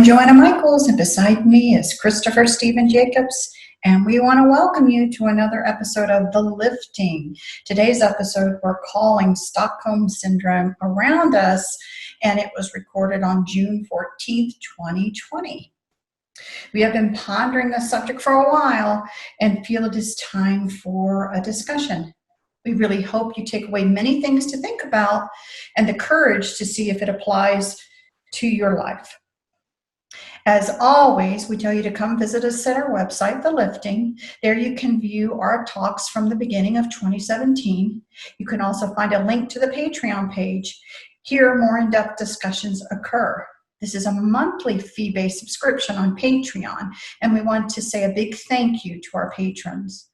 Joanna Michaels, and beside me is Christopher Stephen Jacobs, and we want to welcome you to another episode of The Lifting. Today's episode we're calling Stockholm Syndrome Around Us, and it was recorded on June 14th, 2020. We have been pondering this subject for a while and feel it is time for a discussion. We really hope you take away many things to think about and the courage to see if it applies to your life. As always, we tell you to come visit us at our website, The Lifting. There you can view our talks from the beginning of 2017. You can also find a link to the Patreon page. Here, more in-depth discussions occur. This is a monthly fee-based subscription on Patreon, and we want to say a big thank you to our patrons.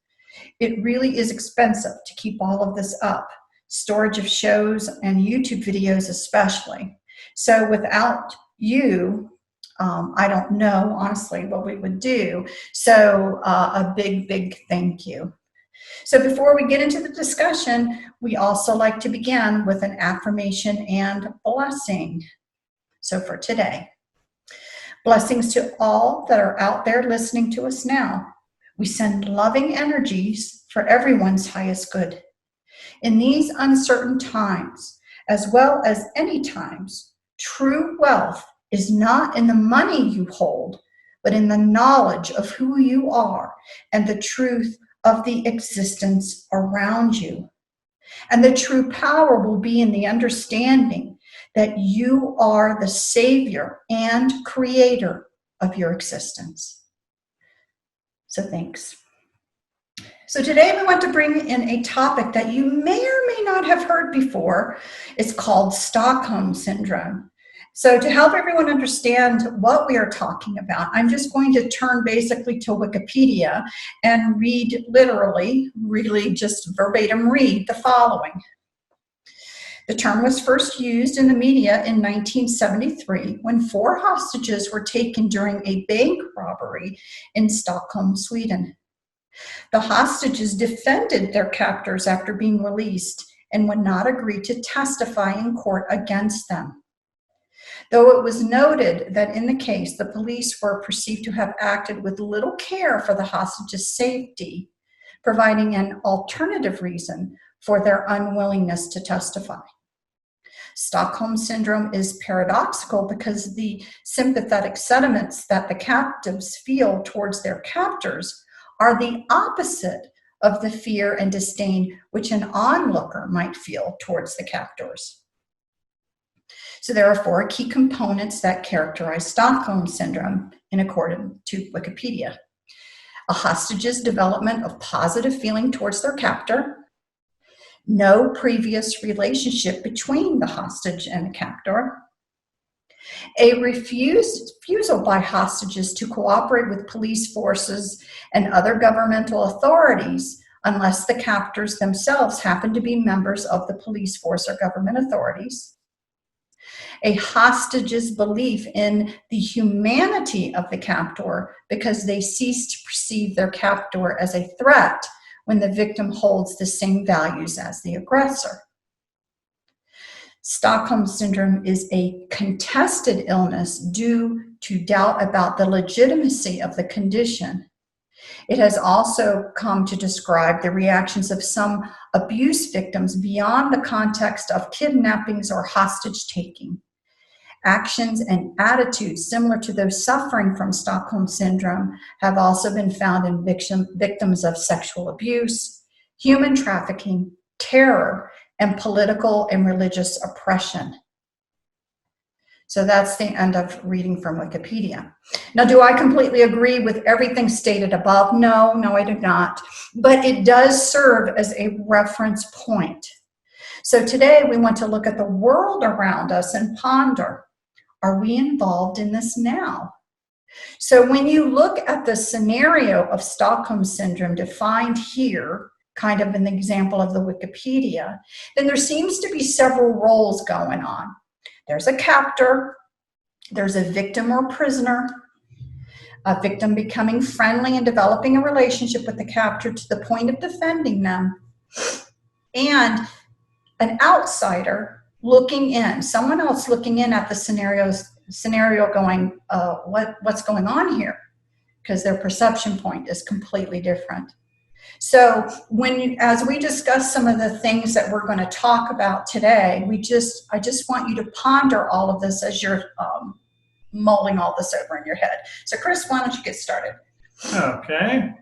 It really is expensive to keep all of this up, storage of shows and YouTube videos especially. So without you, I don't know, honestly, what we would do. So a big thank you. So before we get into the discussion, we also like to begin with an affirmation and blessing. So for today, blessings to all that are out there listening to us now. We send loving energies for everyone's highest good. In these uncertain times, as well as any times, true wealth is not in the money you hold, but in the knowledge of who you are and the truth of the existence around you. And the true power will be in the understanding that you are the savior and creator of your existence. So thanks. So today we want to bring in a topic that you may or may not have heard before. It's called Stockholm Syndrome. So to help everyone understand what we are talking about, I'm just going to turn basically to Wikipedia and read literally, really just verbatim read the following. The term was first used in the media in 1973 when 4 hostages were taken during a bank robbery in Stockholm, Sweden. The hostages defended their captors after being released and would not agree to testify in court against them. Though it was noted that in the case, the police were perceived to have acted with little care for the hostages' safety, providing an alternative reason for their unwillingness to testify. Stockholm Syndrome is paradoxical because the sympathetic sentiments that the captives feel towards their captors are the opposite of the fear and disdain which an onlooker might feel towards the captors. So there are 4 key components that characterize Stockholm Syndrome in accordance to Wikipedia. A hostage's development of positive feeling towards their captor, no previous relationship between the hostage and the captor, a refusal by hostages to cooperate with police forces and other governmental authorities unless the captors themselves happen to be members of the police force or government authorities, a hostage's belief in the humanity of the captor because they cease to perceive their captor as a threat when the victim holds the same values as the aggressor. Stockholm Syndrome is a contested illness due to doubt about the legitimacy of the condition. It has also come to describe the reactions of some abuse victims beyond the context of kidnappings or hostage taking. Actions and attitudes similar to those suffering from Stockholm Syndrome have also been found in victims of sexual abuse, human trafficking, terror, and political and religious oppression. So that's the end of reading from Wikipedia. Now, do I completely agree with everything stated above? No, I do not. But it does serve as a reference point. So today we want to look at the world around us and ponder, are we involved in this now? So when you look at the scenario of Stockholm Syndrome defined here, kind of an example of the Wikipedia, then there seems to be several roles going on. There's a captor, there's a victim or prisoner, a victim becoming friendly and developing a relationship with the captor to the point of defending them, and an outsider looking in, someone else looking in at the scenarios scenario going, what's going on here? Because their perception point is completely different. So as we discuss some of the things that we're going to talk about today, I just want you to ponder all of this as you're mulling all this over in your head. So Chris, why don't you get started? Okay.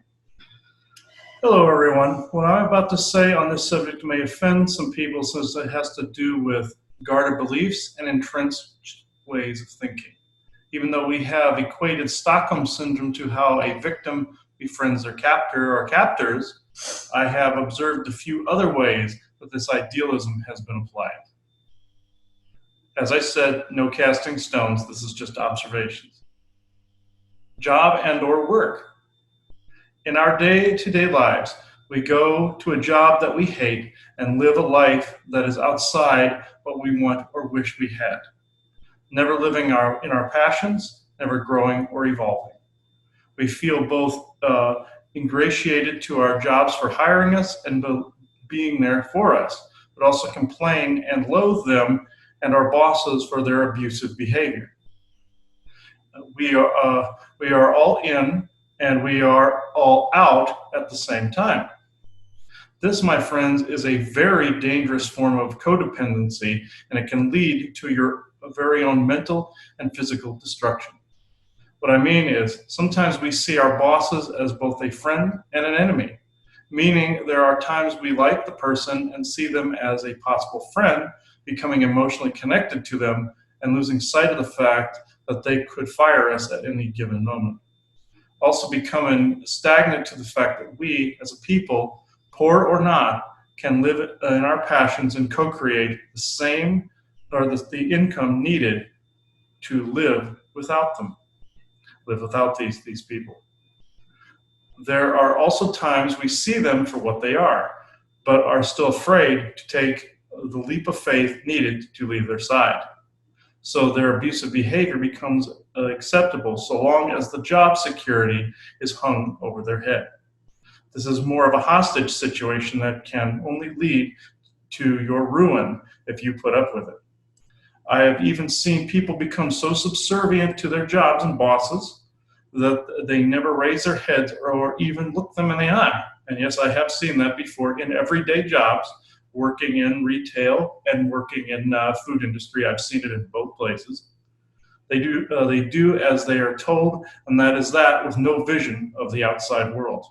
Hello, everyone. What I'm about to say on this subject may offend some people since it has to do with guarded beliefs and entrenched ways of thinking. Even though we have equated Stockholm Syndrome to how a victim befriends their captor or captors, I have observed a few other ways that this idealism has been applied. As I said, no casting stones. This is just observations. Job and/or work. In our day-to-day lives, we go to a job that we hate and live a life that is outside what we want or wish we had. Never living in our passions, never growing or evolving. We feel both ingratiated to our jobs for hiring us and being there for us, but also complain and loathe them and our bosses for their abusive behavior. We are all in and we are all out at the same time. This, my friends, is a very dangerous form of codependency, and it can lead to your very own mental and physical destruction. What I mean is, sometimes we see our bosses as both a friend and an enemy, meaning there are times we like the person and see them as a possible friend, becoming emotionally connected to them and losing sight of the fact that they could fire us at any given moment. Also becoming stagnant to the fact that we, as a people, poor or not, can live in our passions and co-create the same or the income needed to live without them, live without these people. There are also times we see them for what they are, but are still afraid to take the leap of faith needed to leave their side. So their abusive behavior becomes acceptable so long as the job security is hung over their head. This is more of a hostage situation that can only lead to your ruin if you put up with it. I have even seen people become so subservient to their jobs and bosses that they never raise their heads or even look them in the eye. And yes, I have seen that before in everyday jobs, working in retail and working in food industry. I've seen it in both places. They do as they are told, and that is that with no vision of the outside world.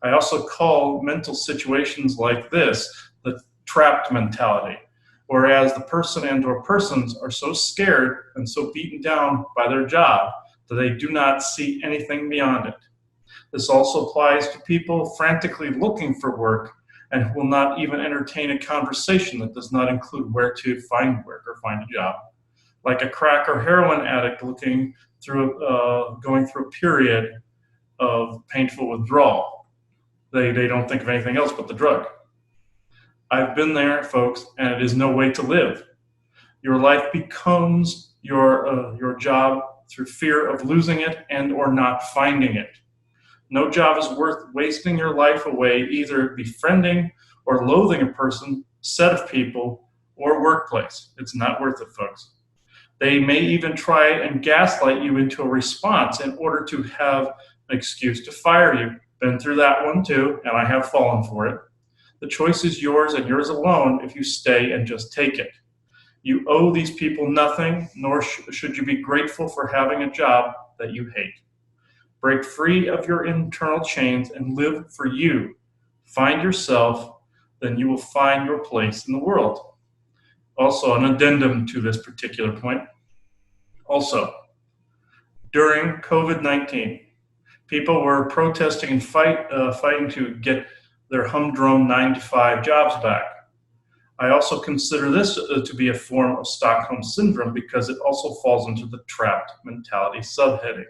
I also call mental situations like this the trapped mentality, whereas the person and or persons are so scared and so beaten down by their job that they do not see anything beyond it. This also applies to people frantically looking for work and will not even entertain a conversation that does not include where to find work or find a job. Like a crack or heroin addict going through a period of painful withdrawal. They don't think of anything else but the drug. I've been there, folks, and it is no way to live. Your life becomes your job through fear of losing it and or not finding it. No job is worth wasting your life away either befriending or loathing a person, set of people, or workplace. It's not worth it, folks. They may even try and gaslight you into a response in order to have an excuse to fire you. Been through that one too, and I have fallen for it. The choice is yours and yours alone if you stay and just take it. You owe these people nothing, nor should you be grateful for having a job that you hate. Break free of your internal chains and live for you. Find yourself, then you will find your place in the world. Also, an addendum to this particular point. Also, during COVID-19, people were protesting and fighting to get their humdrum 9-to-5 jobs back. I also consider this to be a form of Stockholm Syndrome because it also falls into the trapped mentality subheading.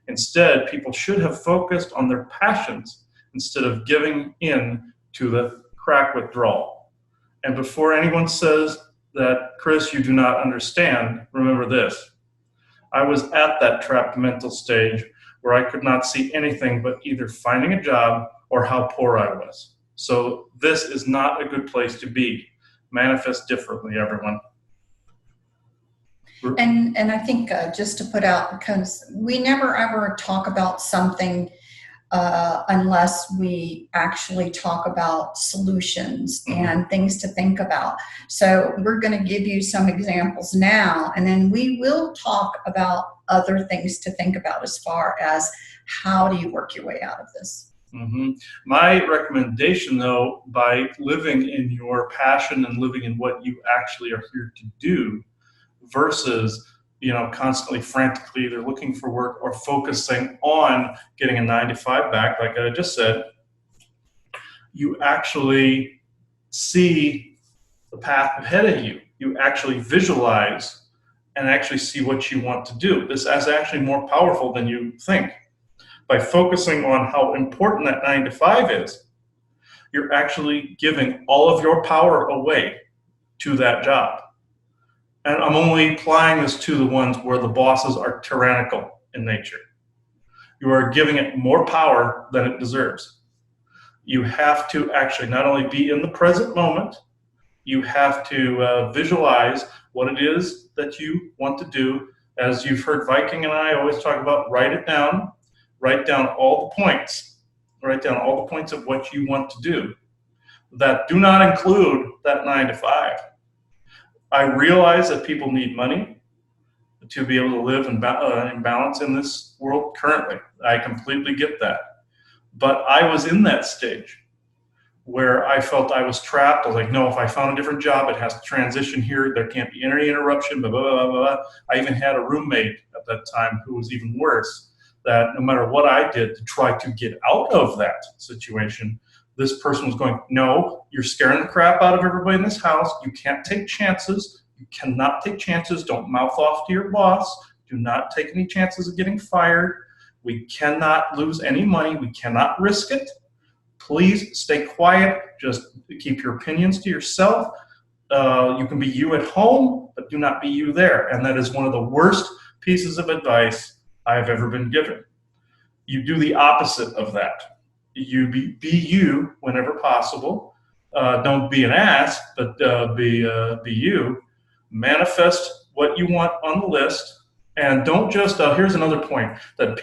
Instead, people should have focused on their passions instead of giving in to the crack withdrawal. And before anyone says that, Chris, you do not understand, remember this. I was at that trapped mental stage where I could not see anything but either finding a job or how poor I was. So this is not a good place to be. Manifest differently, everyone. And I think just to put out, because we never ever talk about something unless we actually talk about solutions and things to think about. So we're going to give you some examples now, and then we will talk about other things to think about as far as how do you work your way out of this. My recommendation, though, by living in your passion and living in what you actually are here to do versus constantly frantically either looking for work or focusing on getting a 9 to 5 back, like I just said, you actually see the path ahead of you. You actually visualize and actually see what you want to do. This is actually more powerful than you think. By focusing on how important that 9 to 5 is, you're actually giving all of your power away to that job. And I'm only applying this to the ones where the bosses are tyrannical in nature. You are giving it more power than it deserves. You have to actually not only be in the present moment, you have to visualize what it is that you want to do. As you've heard Viking and I always talk about, write it down. Write down all the points. Write down all the points of what you want to do that do not include that 9 to 5. I realize that people need money to be able to live in balance in this world currently. I completely get that. But I was in that stage where I felt I was trapped. I was like, no, if I found a different job, it has to transition here. There can't be any interruption, blah, blah, blah, blah. I even had a roommate at that time who was even worse, that no matter what I did to try to get out of that situation, this person was going, no, you're scaring the crap out of everybody in this house. You can't take chances. You cannot take chances. Don't mouth off to your boss. Do not take any chances of getting fired. We cannot lose any money. We cannot risk it. Please stay quiet. Just keep your opinions to yourself. You can be you at home, but do not be you there. And that is one of the worst pieces of advice I have ever been given. You do the opposite of that. You be you whenever possible. Don't be an ass, but be you. Manifest what you want on the list, and don't just. Here's another point that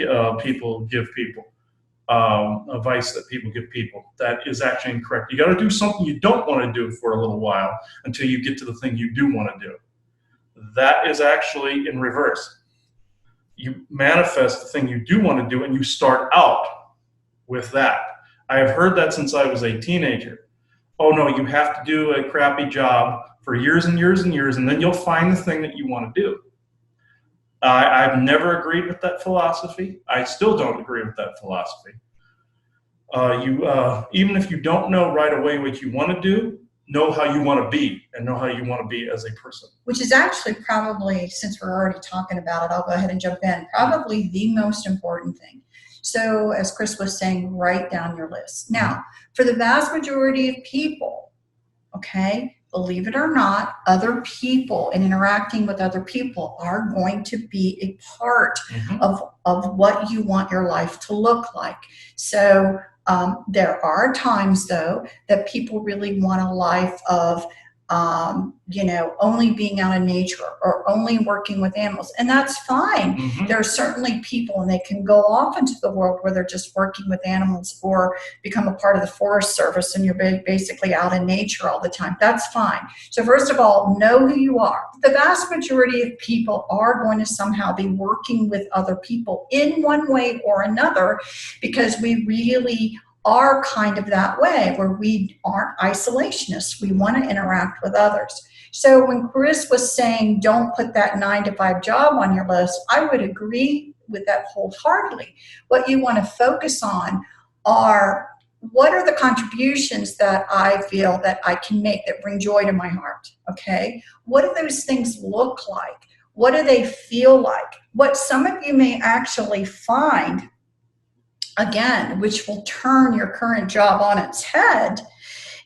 people give people. Advice that people give people that is actually incorrect. You got to do something you don't want to do for a little while until you get to the thing you do want to do. That is actually in reverse. You manifest the thing you do want to do and you start out with that. I have heard that since I was a teenager. Oh no, you have to do a crappy job for years and years and years, and then you'll find the thing that you want to do. I've never agreed with that philosophy. I still don't agree with that philosophy. Even if you don't know right away what you want to do, know how you want to be and know how you want to be as a person. Which is actually probably, since we're already talking about it, I'll go ahead and jump in, probably the most important thing. So as Chris was saying, write down your list. Now, for the vast majority of people, okay, believe it or not, other people and interacting with other people are going to be a part of what you want your life to look like. So there are times, though, that people really want a life of, only being out in nature or only working with animals. And that's fine. There are certainly people, and they can go off into the world where they're just working with animals or become a part of the Forest Service and you're basically out in nature all the time. That's fine. So first of all, know who you are. The vast majority of people are going to somehow be working with other people in one way or another, because we really are kind of that way, where we aren't isolationists. We want to interact with others. So when Chris was saying don't put that 9 to 5 job on your list, I would agree with that wholeheartedly. What you want to focus on are, what are the contributions that I feel that I can make that bring joy to my heart? Okay, what do those things look like? What do they feel like? What some of you may actually find, again, which will turn your current job on its head,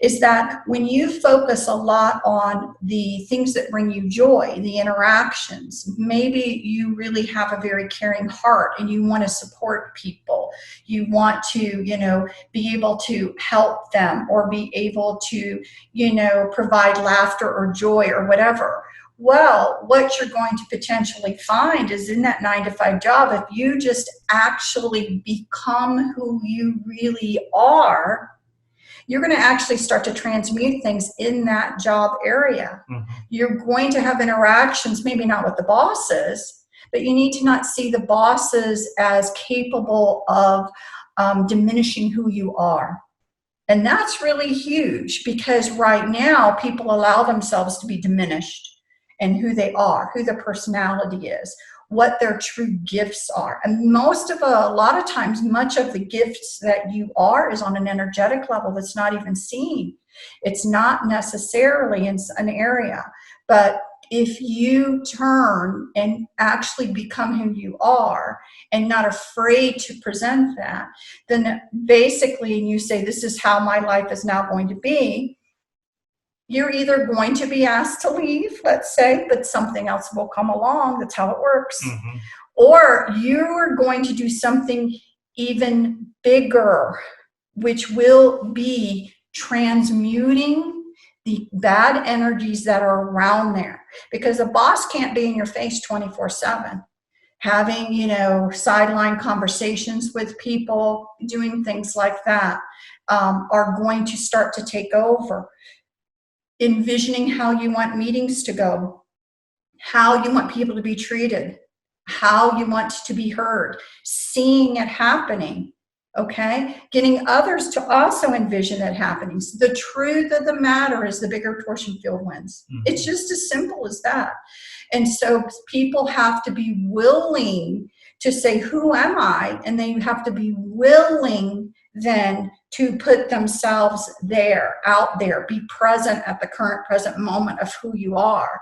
is that when you focus a lot on the things that bring you joy, the interactions, maybe you really have a very caring heart and you want to support people. You want to, be able to help them or be able to, provide laughter or joy or whatever. Well, what you're going to potentially find is in that 9 to 5 job, if you just actually become who you really are, you're going to actually start to transmute things in that job area. Mm-hmm. You're going to have interactions, maybe not with the bosses, but you need to not see the bosses as capable of diminishing who you are. And that's really huge, because right now people allow themselves to be diminished in who they are, who their personality is, what their true gifts are. And a lot of times, much of the gifts that you are is on an energetic level that's not even seen. It's not necessarily in an area, but if you turn and actually become who you are and not afraid to present that, then basically, and you say, this is how my life is now going to be, you're either going to be asked to leave, let's say, but something else will come along. That's how it works. Mm-hmm. Or you're going to do something even bigger, which will be transmuting the bad energies that are around there. Because a boss can't be in your face 24/7. Having, sideline conversations with people, doing things like that, are going to start to take over. Envisioning how you want meetings to go, how you want people to be treated, how you want to be heard, seeing it happening, okay? Getting others to also envision it happening. So the truth of the matter is the bigger torsion field wins. Mm-hmm. It's just as simple as that. And so people have to be willing to say, who am I? And they have to be willing then to put themselves there, out there, be present at the current present moment of who you are.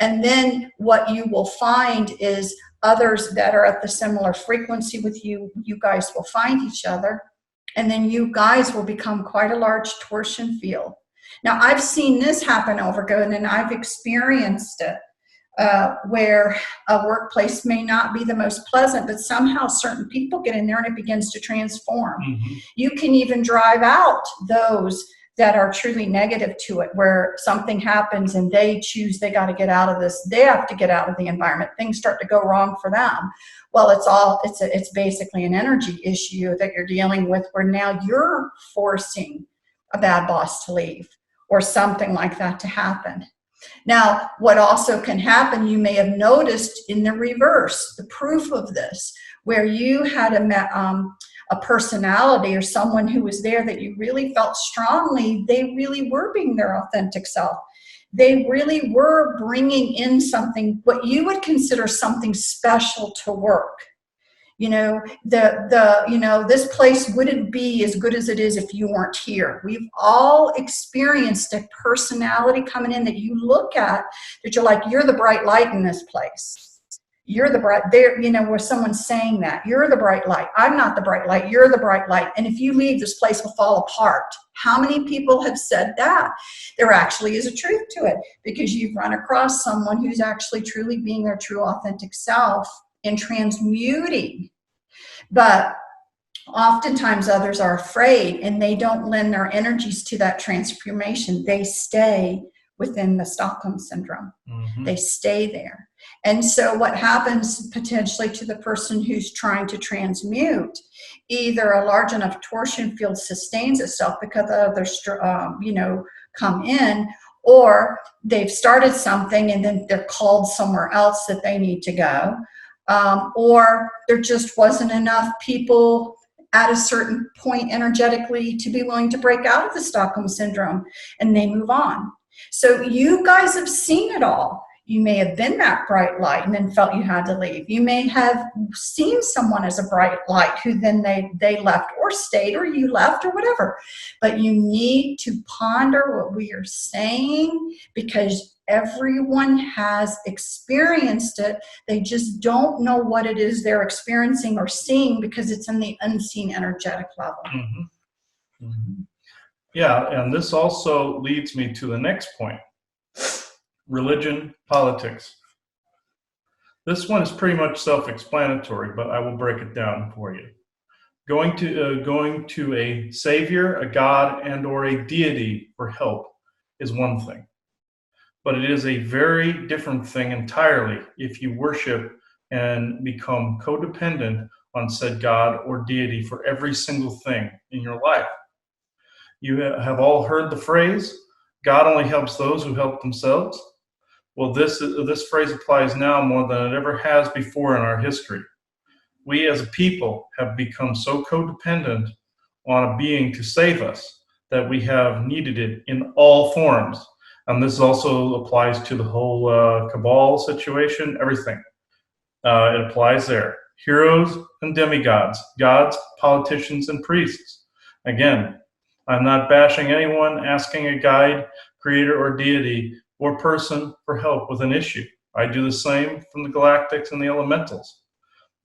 And then what you will find is others that are at the similar frequency with you, you guys will find each other. And then you guys will become quite a large torsion field. Now, I've seen this happen over good, and I've experienced it. Where a workplace may not be the most pleasant, but somehow certain people get in there and it begins to transform. Mm-hmm. You can even drive out those that are truly negative to it, where something happens and they choose they got to get out of this. They have to get out of the environment. Things start to go wrong for them. Well, it's basically an energy issue that you're dealing with, where now you're forcing a bad boss to leave or something like that to happen. Now, what also can happen, you may have noticed in the reverse, the proof of this, where you had a personality or someone who was there that you really felt strongly, they really were being their authentic self. They really were bringing in something, what you would consider something special to work. This place wouldn't be as good as it is if you weren't here. We've all experienced a personality coming in that you look at, that you're like, you're the bright light in this place. You're the bright there, where someone's saying that you're the bright light. I'm not the bright light. You're the bright light. And if you leave, this place will fall apart. How many people have said that? There actually is a truth to it, because you've run across someone who's actually truly being their true authentic self and transmuting. But oftentimes others are afraid and they don't lend their energies to that transformation. They stay within the Stockholm syndrome. Mm-hmm. They stay there. And so what happens potentially to the person who's trying to transmute, either a large enough torsion field sustains itself because others come in, or they've started something and then they're called somewhere else that they need to go. Or there just wasn't enough people at a certain point energetically to be willing to break out of the Stockholm syndrome, and they move on. So you guys have seen it all. You may have been that bright light and then felt you had to leave. You may have seen someone as a bright light who then they left or stayed, or you left or whatever. But you need to ponder what we are saying, because everyone has experienced it. They just don't know what it is they're experiencing or seeing, because it's in the unseen energetic level. Mm-hmm. Mm-hmm. Yeah, and this also leads me to the next point. Religion, politics. This one is pretty much self-explanatory, but I will break it down for you. Going to a savior, a god, and or a deity for help is one thing. But it is a very different thing entirely if you worship and become codependent on said God or deity for every single thing in your life. You have all heard the phrase, God only helps those who help themselves. Well, this phrase applies now more than it ever has before in our history. We as a people have become so codependent on a being to save us that we have needed it in all forms. And this also applies to the whole cabal situation, everything. It applies there. Heroes and demigods, gods, politicians, and priests. Again, I'm not bashing anyone asking a guide, creator, or deity or person for help with an issue. I do the same from the galactics and the elementals.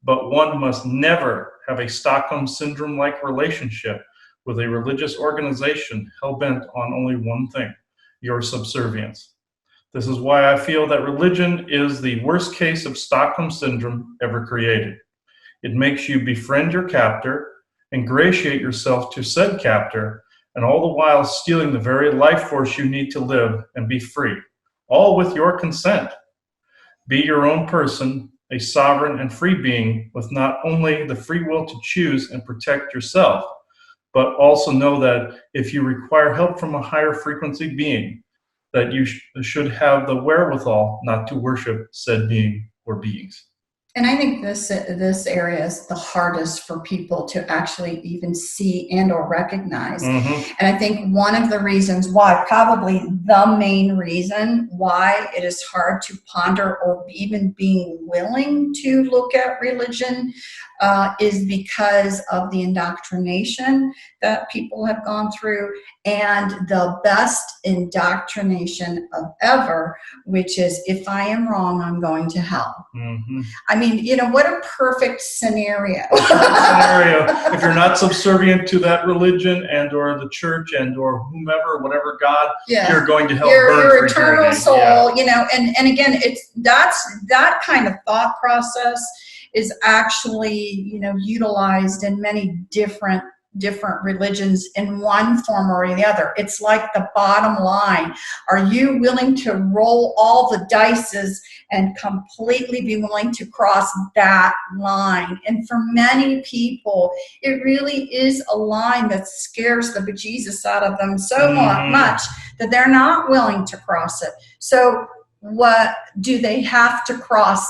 But one must never have a Stockholm Syndrome-like relationship with a religious organization hell-bent on only one thing, your subservience. This is why I feel that religion is the worst case of Stockholm Syndrome ever created. It makes you befriend your captor, ingratiate yourself to said captor, and all the while stealing the very life force you need to live and be free, all with your consent. Be your own person, a sovereign and free being with not only the free will to choose and protect yourself, but also know that if you require help from a higher frequency being, that you should have the wherewithal not to worship said being or beings. And I think this area is the hardest for people to actually even see and or recognize. Mm-hmm. And I think one of the reasons why, probably the main reason why it is hard to ponder or even being willing to look at religion is because of the indoctrination that people have gone through, and the best indoctrination of ever, which is, if I am wrong, I'm going to hell. Mm-hmm. I mean, what a perfect scenario. If you're not subservient to that religion and or the church and or whomever, whatever God, you're going to hell. Your eternal soul, and again, that kind of thought process is actually, utilized in many different religions in one form or the other. It's like the bottom line. Are you willing to roll all the dices and completely be willing to cross that line? And for many people, it really is a line that scares the bejesus out of them so much that they're not willing to cross it. So what do they have to cross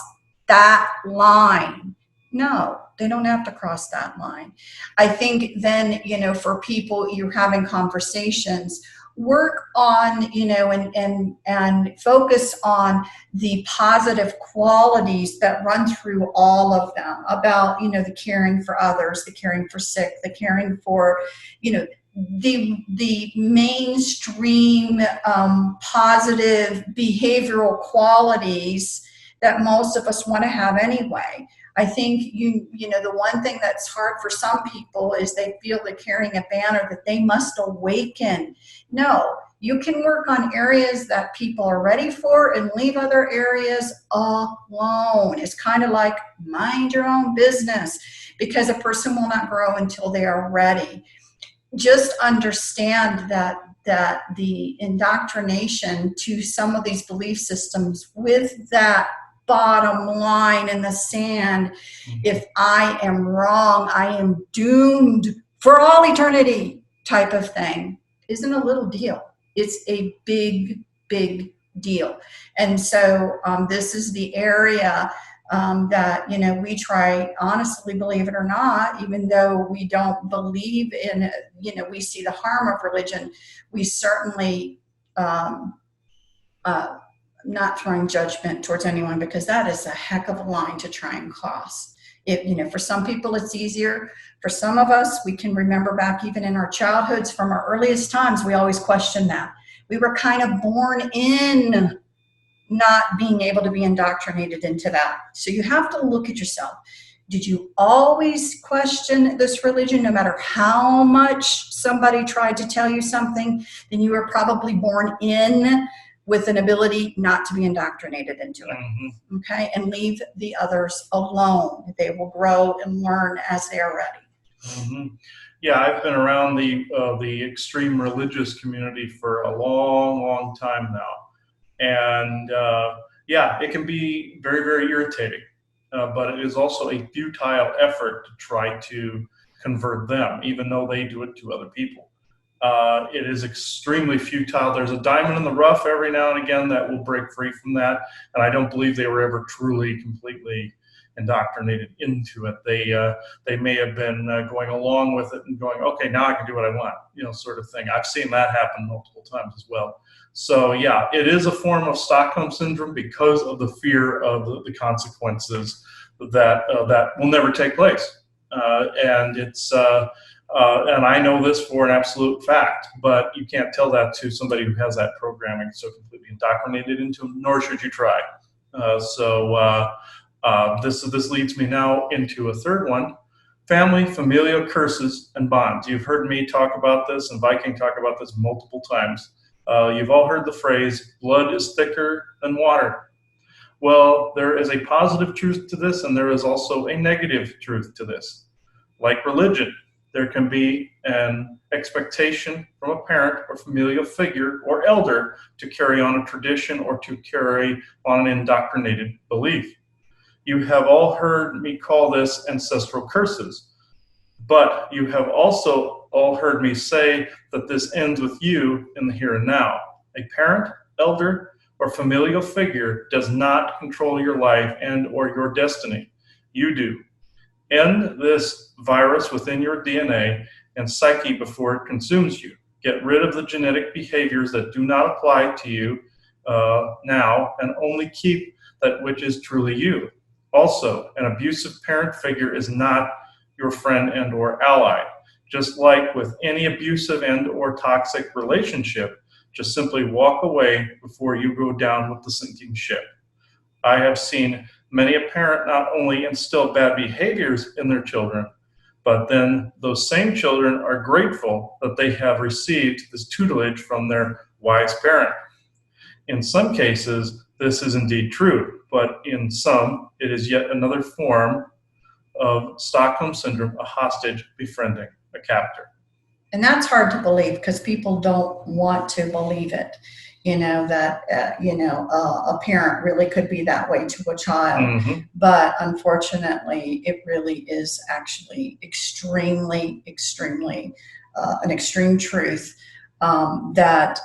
that line? No, they don't have to cross that line. I think then, for people, you're having conversations, work on, and focus on the positive qualities that run through all of them about, the caring for others, the caring for sick, the caring for, the mainstream positive behavioral qualities that most of us want to have anyway. I think the one thing that's hard for some people is they feel they're carrying a banner that they must awaken. No, you can work on areas that people are ready for and leave other areas alone. It's kind of like mind your own business, because a person will not grow until they are ready. Just understand that the indoctrination to some of these belief systems with that bottom line in the sand, if I am wrong, I am doomed for all eternity type of thing, isn't a little deal. It's a big, big deal. And so this is the area that, we try, honestly, believe it or not, even though we don't believe in it, we see the harm of religion, we certainly not throwing judgment towards anyone, because that is a heck of a line to try and cross. For some people it's easier. For some of us, we can remember back even in our childhoods, from our earliest times, we always question that. We were kind of born in not being able to be indoctrinated into that. So you have to look at yourself. Did you always question this religion, no matter how much somebody tried to tell you something? Then you were probably born in with an ability not to be indoctrinated into it. Okay, and leave the others alone. They will grow and learn as they are ready. Yeah, I've been around the extreme religious community for a long, long time now. And yeah, it can be very, very irritating, but it is also a futile effort to try to convert them, even though they do it to other people. It is extremely futile. There's a diamond in the rough every now and again that will break free from that, and I don't believe they were ever truly, completely indoctrinated into it. They may have been going along with it and going, okay, now I can do what I want, sort of thing. I've seen that happen multiple times as well. So yeah, it is a form of Stockholm syndrome because of the fear of the consequences that will never take place, and it's. And I know this for an absolute fact, but you can't tell that to somebody who has that programming so completely indoctrinated into them, nor should you try. This leads me now into a third one: family, familial curses, and bonds. You've heard me talk about this, and Viking talk about this multiple times. You've all heard the phrase, blood is thicker than water. Well, there is a positive truth to this, and there is also a negative truth to this. Like religion, there can be an expectation from a parent or familial figure or elder to carry on a tradition or to carry on an indoctrinated belief. You have all heard me call this ancestral curses, but you have also all heard me say that this ends with you in the here and now. A parent, elder, or familial figure does not control your life and or your destiny. You do. End this virus within your DNA and psyche before it consumes you. Get rid of the genetic behaviors that do not apply to you now, and only keep that which is truly you. Also, an abusive parent figure is not your friend and or ally. Just like with any abusive and or toxic relationship, just simply walk away before you go down with the sinking ship. I have seen many a parent not only instill bad behaviors in their children, but then those same children are grateful that they have received this tutelage from their wise parent. In some cases, this is indeed true, but in some, it is yet another form of Stockholm Syndrome, a hostage befriending a captor. And that's hard to believe because people don't want to believe it. That a parent really could be that way to a child. Mm-hmm. But unfortunately, it really is actually extremely, extremely an extreme truth that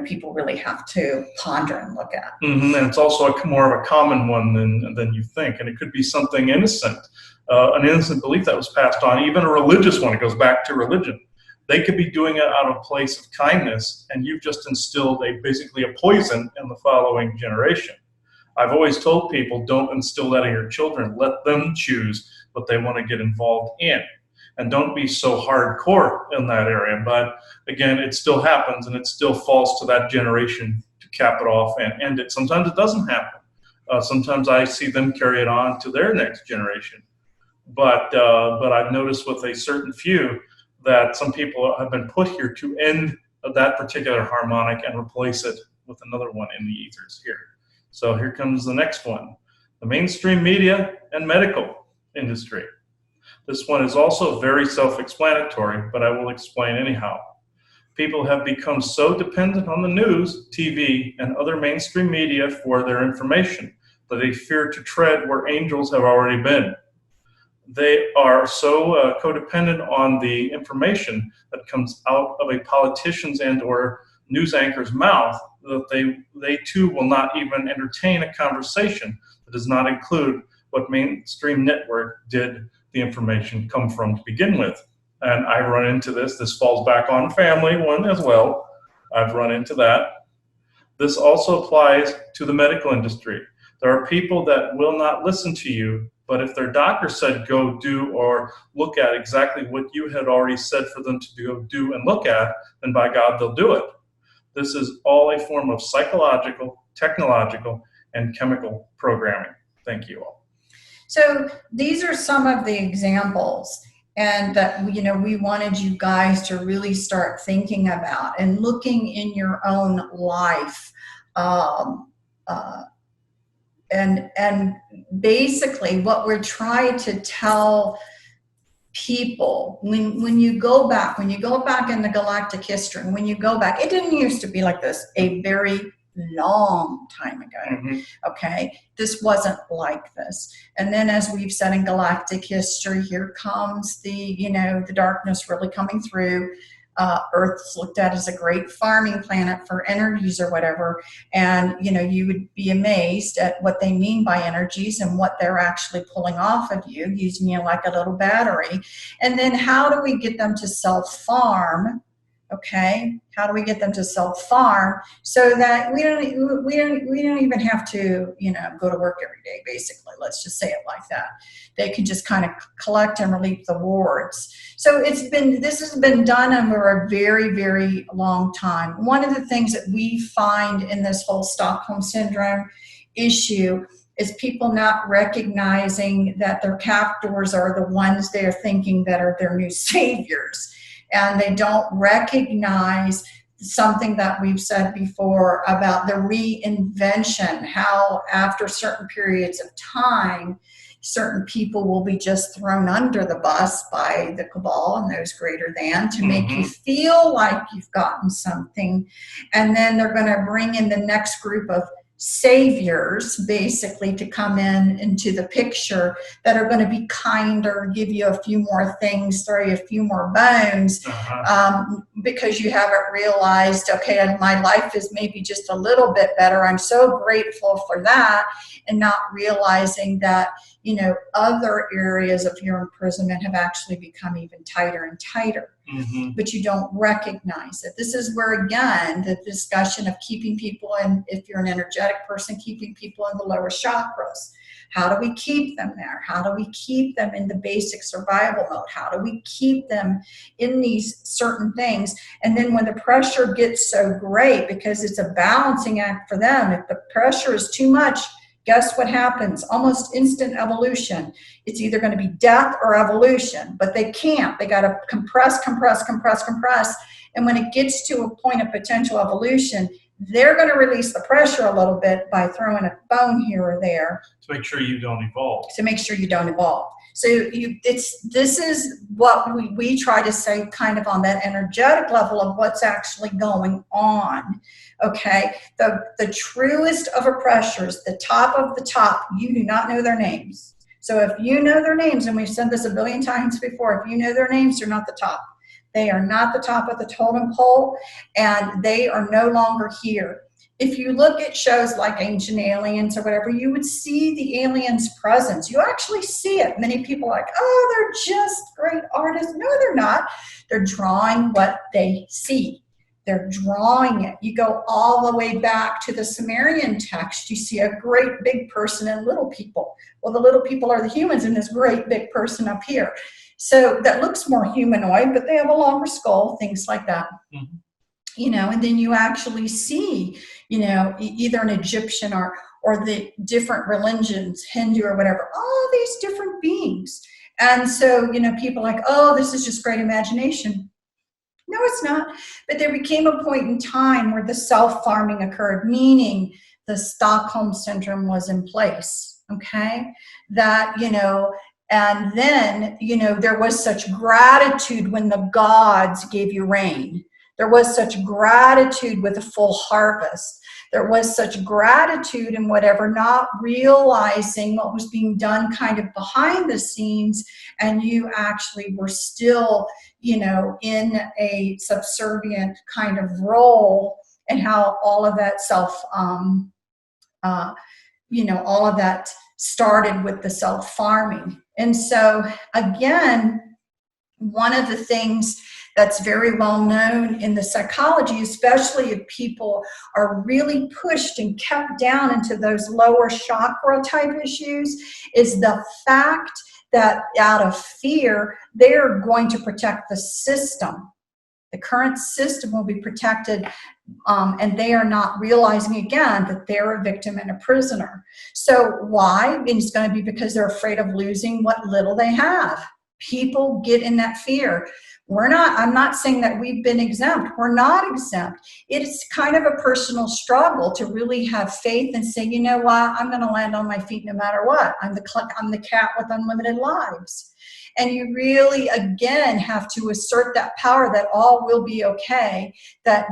people really have to ponder and look at. Mm-hmm. And it's also more of a common one than you think, and it could be something innocent, an innocent belief that was passed on, even a religious one. It goes back to religion. They could be doing it out of a place of kindness, and you've just instilled basically a poison in the following generation. I've always told people, don't instill that in your children. Let them choose what they want to get involved in. And don't be so hardcore in that area. But again, it still happens, and it still falls to that generation to cap it off and end it. Sometimes it doesn't happen. Sometimes I see them carry it on to their next generation. But I've noticed with a certain few that some people have been put here to end that particular harmonic and replace it with another one in the ethers here. So here comes the next one: the mainstream media and medical industry. This one is also very self-explanatory, but I will explain anyhow. People have become so dependent on the news, TV, and other mainstream media for their information that they fear to tread where angels have already been. They are so codependent on the information that comes out of a politician's and or news anchor's mouth that they too will not even entertain a conversation that does not include what mainstream network did the information come from to begin with. And I run into this. This falls back on family one as well. I've run into that. This also applies to the medical industry. There are people that will not listen to you, but if their doctor said go do or look at exactly what you had already said for them to go do and look at, then by God, they'll do it. This is all a form of psychological, technological, and chemical programming. Thank you all. So these are some of the examples, and that we wanted you guys to really start thinking about and looking in your own life. And basically what we're trying to tell people, when you go back in the galactic history, and when you go back, it didn't used to be like this. A very long time ago. Mm-hmm. Okay, this wasn't like this. And then, as we've said in galactic history, here comes the darkness really coming through. Earth's looked at as a great farming planet for energies or whatever, and you would be amazed at what they mean by energies and what they're actually pulling off of you, using you like a little battery. And then how do we get them to self-farm? Okay, how do we get them to self-farm so that we don't even have to go to work every day? Basically, let's just say it like that. They can just kind of collect and reap the rewards. So this has been done over a very, very long time. One of the things that we find in this whole Stockholm syndrome issue is people not recognizing that their captors are the ones they're thinking that are their new saviors. And they don't recognize something that we've said before about the reinvention, how after certain periods of time, certain people will be just thrown under the bus by the cabal and those greater than to make you feel like you've gotten something. And then they're going to bring in the next group of saviors basically to come into the picture that are going to be kinder, give you a few more things, throw you a few more bones, because you haven't realized, okay, my life is maybe just a little bit better. I'm so grateful for that, and not realizing that other areas of your imprisonment have actually become even tighter and tighter. But you don't recognize it. This is where, again, the discussion of keeping people in, if you're an energetic person, keeping people in the lower chakras. How do we keep them there? How do we keep them in the basic survival mode? How do we keep them in these certain things? And then when the pressure gets so great, because it's a balancing act for them, if the pressure is too much, guess what happens? Almost instant evolution. It's either going to be death or evolution, but they can't. They got to compress. And when it gets to a point of potential evolution, they're going to release the pressure a little bit by throwing a bone here or there. To make sure you don't evolve. So this is what we try to say kind of on that energetic level of what's actually going on. Okay, the truest of oppressors, the top of the top, you do not know their names. So if you know their names, and we've said this a billion times before, if you know their names, they're not the top. They are not the top of the totem pole, and they are no longer here. If you look at shows like Ancient Aliens or whatever, you would see the aliens' presence. You actually see it. Many people are like, oh, they're just great artists. No, they're not. They're drawing what they see. They're drawing it. You go all the way back to the Sumerian text. You see a great big person and little people. Well, the little people are the humans in this great big person up here. So that looks more humanoid, but they have a longer skull, things like that. And then you actually see, either an Egyptian or the different religions, Hindu or whatever, all these different beings. And so, people are like, oh, this is just great imagination. No, it's not. But there became a point in time where the self-farming occurred, meaning the Stockholm syndrome was in place, okay? That, and then, there was such gratitude when the gods gave you rain. There was such gratitude with a full harvest. There was such gratitude in whatever, not realizing what was being done kind of behind the scenes, and you actually were still, in a subservient kind of role, and how all of that all of that started with the self-farming. And so, again, one of the things that's very well known in the psychology, especially if people are really pushed and kept down into those lower chakra type issues, is the fact that out of fear, they're going to protect the system. The current system will be protected, and they are not realizing, again, that they're a victim and a prisoner. So why? And it's going to be because they're afraid of losing what little they have. People get in that fear. I'm not saying that we've been exempt. We're not exempt. It's kind of a personal struggle to really have faith and say, you know what, I'm going to land on my feet no matter what. I'm the cat with unlimited lives. And you really, again, have to assert that power that all will be okay, that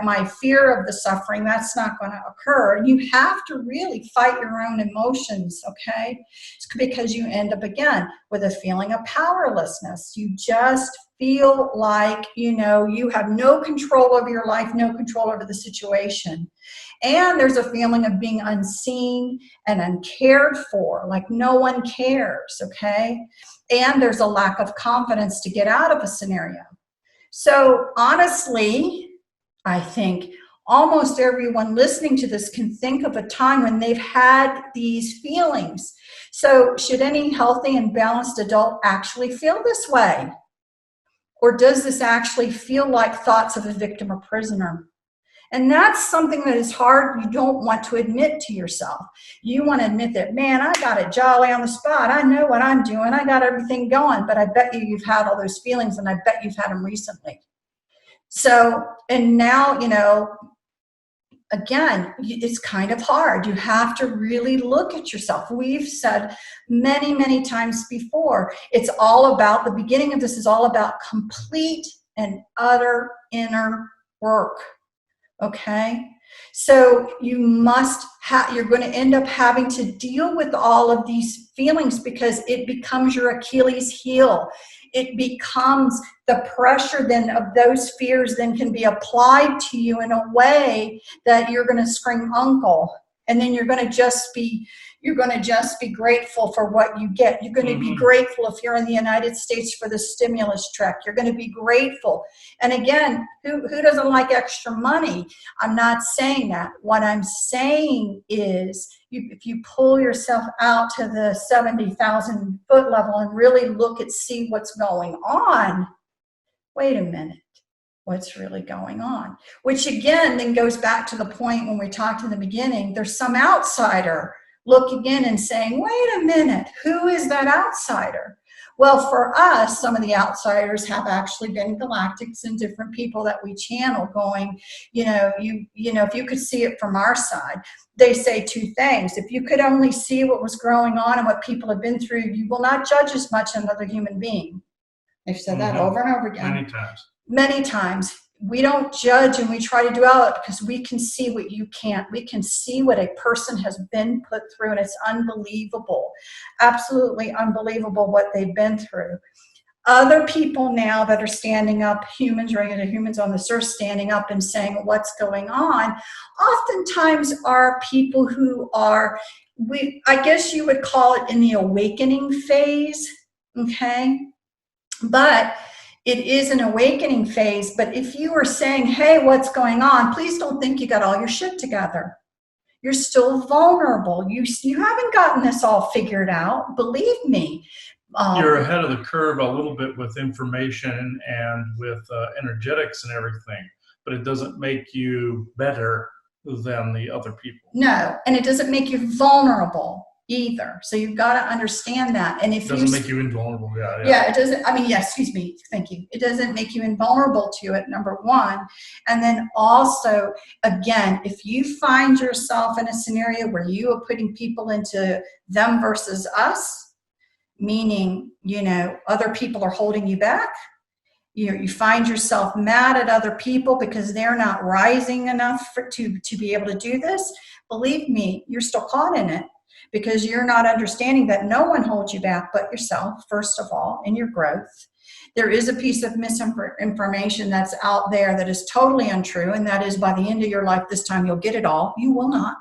my fear of the suffering, that's not going to occur. And you have to really fight your own emotions, okay? It's because you end up, again, with a feeling of powerlessness. You just feel like, you have no control over your life, no control over the situation. And there's a feeling of being unseen and uncared for, like no one cares, okay? And there's a lack of confidence to get out of a scenario. So honestly, I think almost everyone listening to this can think of a time when they've had these feelings. So should any healthy and balanced adult actually feel this way? Or does this actually feel like thoughts of a victim or prisoner? And that's something that is hard. You don't want to admit to yourself. You want to admit that, man, I got it jolly on the spot. I know what I'm doing. I got everything going. But I bet you've had all those feelings, and I bet you've had them recently. So, and now, again, it's kind of hard. You have to really look at yourself. We've said many, many times before, it's all about, the beginning of this is all about complete and utter inner work. Okay, so you're going to end up having to deal with all of these feelings because it becomes your Achilles heel. It becomes the pressure then of those fears then can be applied to you in a way that you're going to scream uncle, and then you're going to just be grateful for what you get. You're going to be grateful if you're in the United States for the stimulus check. You're going to be grateful. And again, who doesn't like extra money? I'm not saying that. What I'm saying is if you pull yourself out to the 70,000 foot level and really see what's going on, wait a minute. What's really going on? Which again then goes back to the point when we talked in the beginning, there's some outsider looking in and saying, wait a minute, who is that outsider? Well, for us, some of the outsiders have actually been galactics and different people that we channel going, if you could see it from our side, they say two things. If you could only see what was going on and what people have been through, you will not judge as much another human being. They've said that over and over again. Many times. We don't judge and we try to dwell it because we can see what you can't. We can see what a person has been put through, and it's unbelievable. Absolutely unbelievable what they've been through. Other people now that are standing up, regular humans on this earth, standing up and saying what's going on, oftentimes are people who are, I guess you would call it in the awakening phase, okay? But it is an awakening phase. But if you are saying, hey, what's going on? Please don't think you got all your shit together. You're still vulnerable. You haven't gotten this all figured out. Believe me. You're ahead of the curve a little bit with information and with energetics and everything, but it doesn't make you better than the other people. No, and it doesn't make you vulnerable either. So you've got to understand that. And if it doesn't make you invulnerable, yeah, it doesn't. Excuse me. Thank you. It doesn't make you invulnerable to it, number one. And then also, again, if you find yourself in a scenario where you are putting people into them versus us, meaning, other people are holding you back, you find yourself mad at other people because they're not rising enough to be able to do this, believe me, you're still caught in it. Because you're not understanding that no one holds you back but yourself, first of all, in your growth. There is a piece of misinformation that's out there that is totally untrue, and that is by the end of your life, this time you'll get it all. You will not.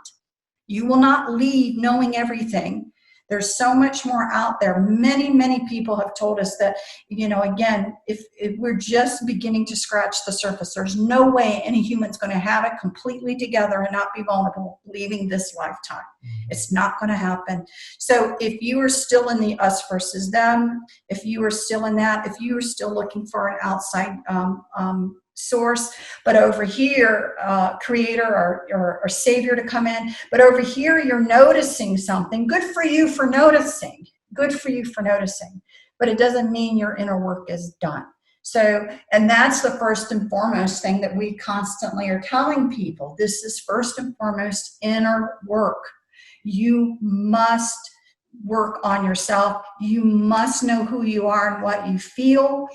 You will not leave knowing everything. There's so much more out there. Many, many people have told us that, again, if we're just beginning to scratch the surface, there's no way any human's going to have it completely together and not be vulnerable leaving this lifetime. It's not going to happen. So if you are still in the us versus them, if you are still in that, if you are still looking for an outside source, but over here, creator or savior to come in, but over here you're noticing something. Good for you for noticing. Good for you for noticing. But it doesn't mean your inner work is done. So, and that's the first and foremost thing that we constantly are telling people. This is first and foremost inner work. You must work on yourself. You must know who you are and what you feel,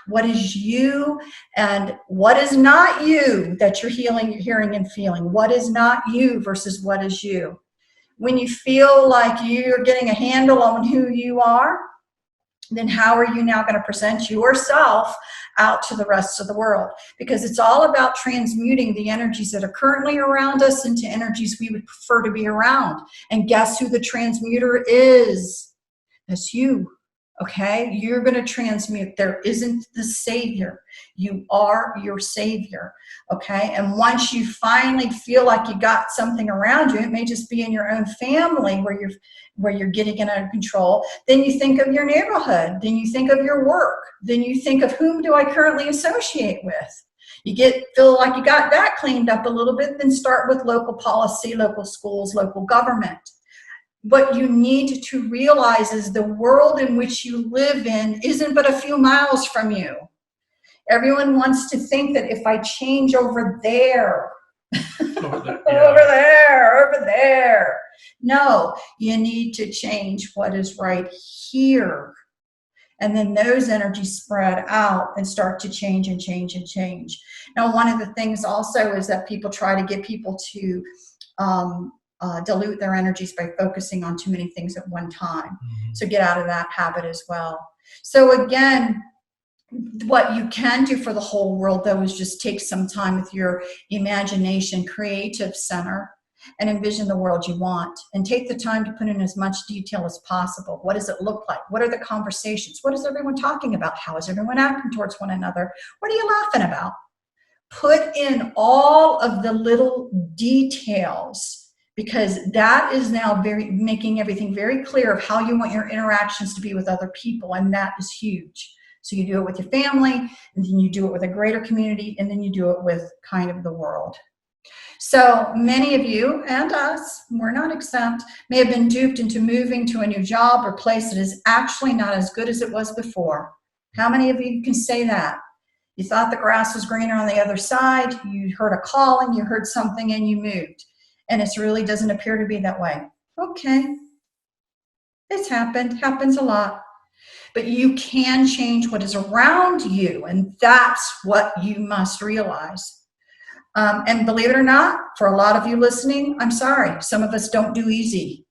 what is you and what is not you that you're hearing and feeling. What is not you versus what is you. When you feel like you're getting a handle on who you are, then how are you now going to present yourself out to the rest of the world? Because it's all about transmuting the energies that are currently around us into energies we would prefer to be around. And guess who the transmuter is? That's you. Okay? You're going to transmute. There isn't the savior. You are your savior. Okay? And once you finally feel like you got something around you, it may just be in your own family where you're getting it under control, then you think of your neighborhood, then you think of your work, then you think of whom do I currently associate with. Feel like you got that cleaned up a little bit, then start with local policy, local schools, local government. What you need to realize is the world in which you live in isn't but a few miles from you. Everyone wants to think that if I change over there, over there. No, you need to change what is right here. And then those energies spread out and start to change and change and change. Now, one of the things also is that people try to get people to dilute their energies by focusing on too many things at one time. Mm-hmm. So get out of that habit as well. So again, what you can do for the whole world, though, is just take some time with your imagination, creative center, and envision the world you want. And take the time to put in as much detail as possible. What does it look like? What are the conversations? What is everyone talking about? How is everyone acting towards one another? What are you laughing about? Put in all of the little details, because that is now making everything very clear of how you want your interactions to be with other people, and that is huge. So you do it with your family, and then you do it with a greater community, and then you do it with kind of the world. So many of you and us, we're not exempt, may have been duped into moving to a new job or place that is actually not as good as it was before. How many of you can say that? You thought the grass was greener on the other side, you heard a calling, you heard something, and you moved. And it really doesn't appear to be that way. Okay. It's happens a lot. But you can change what is around you, and that's what you must realize. And believe it or not, for a lot of you listening, I'm sorry, some of us don't do easy.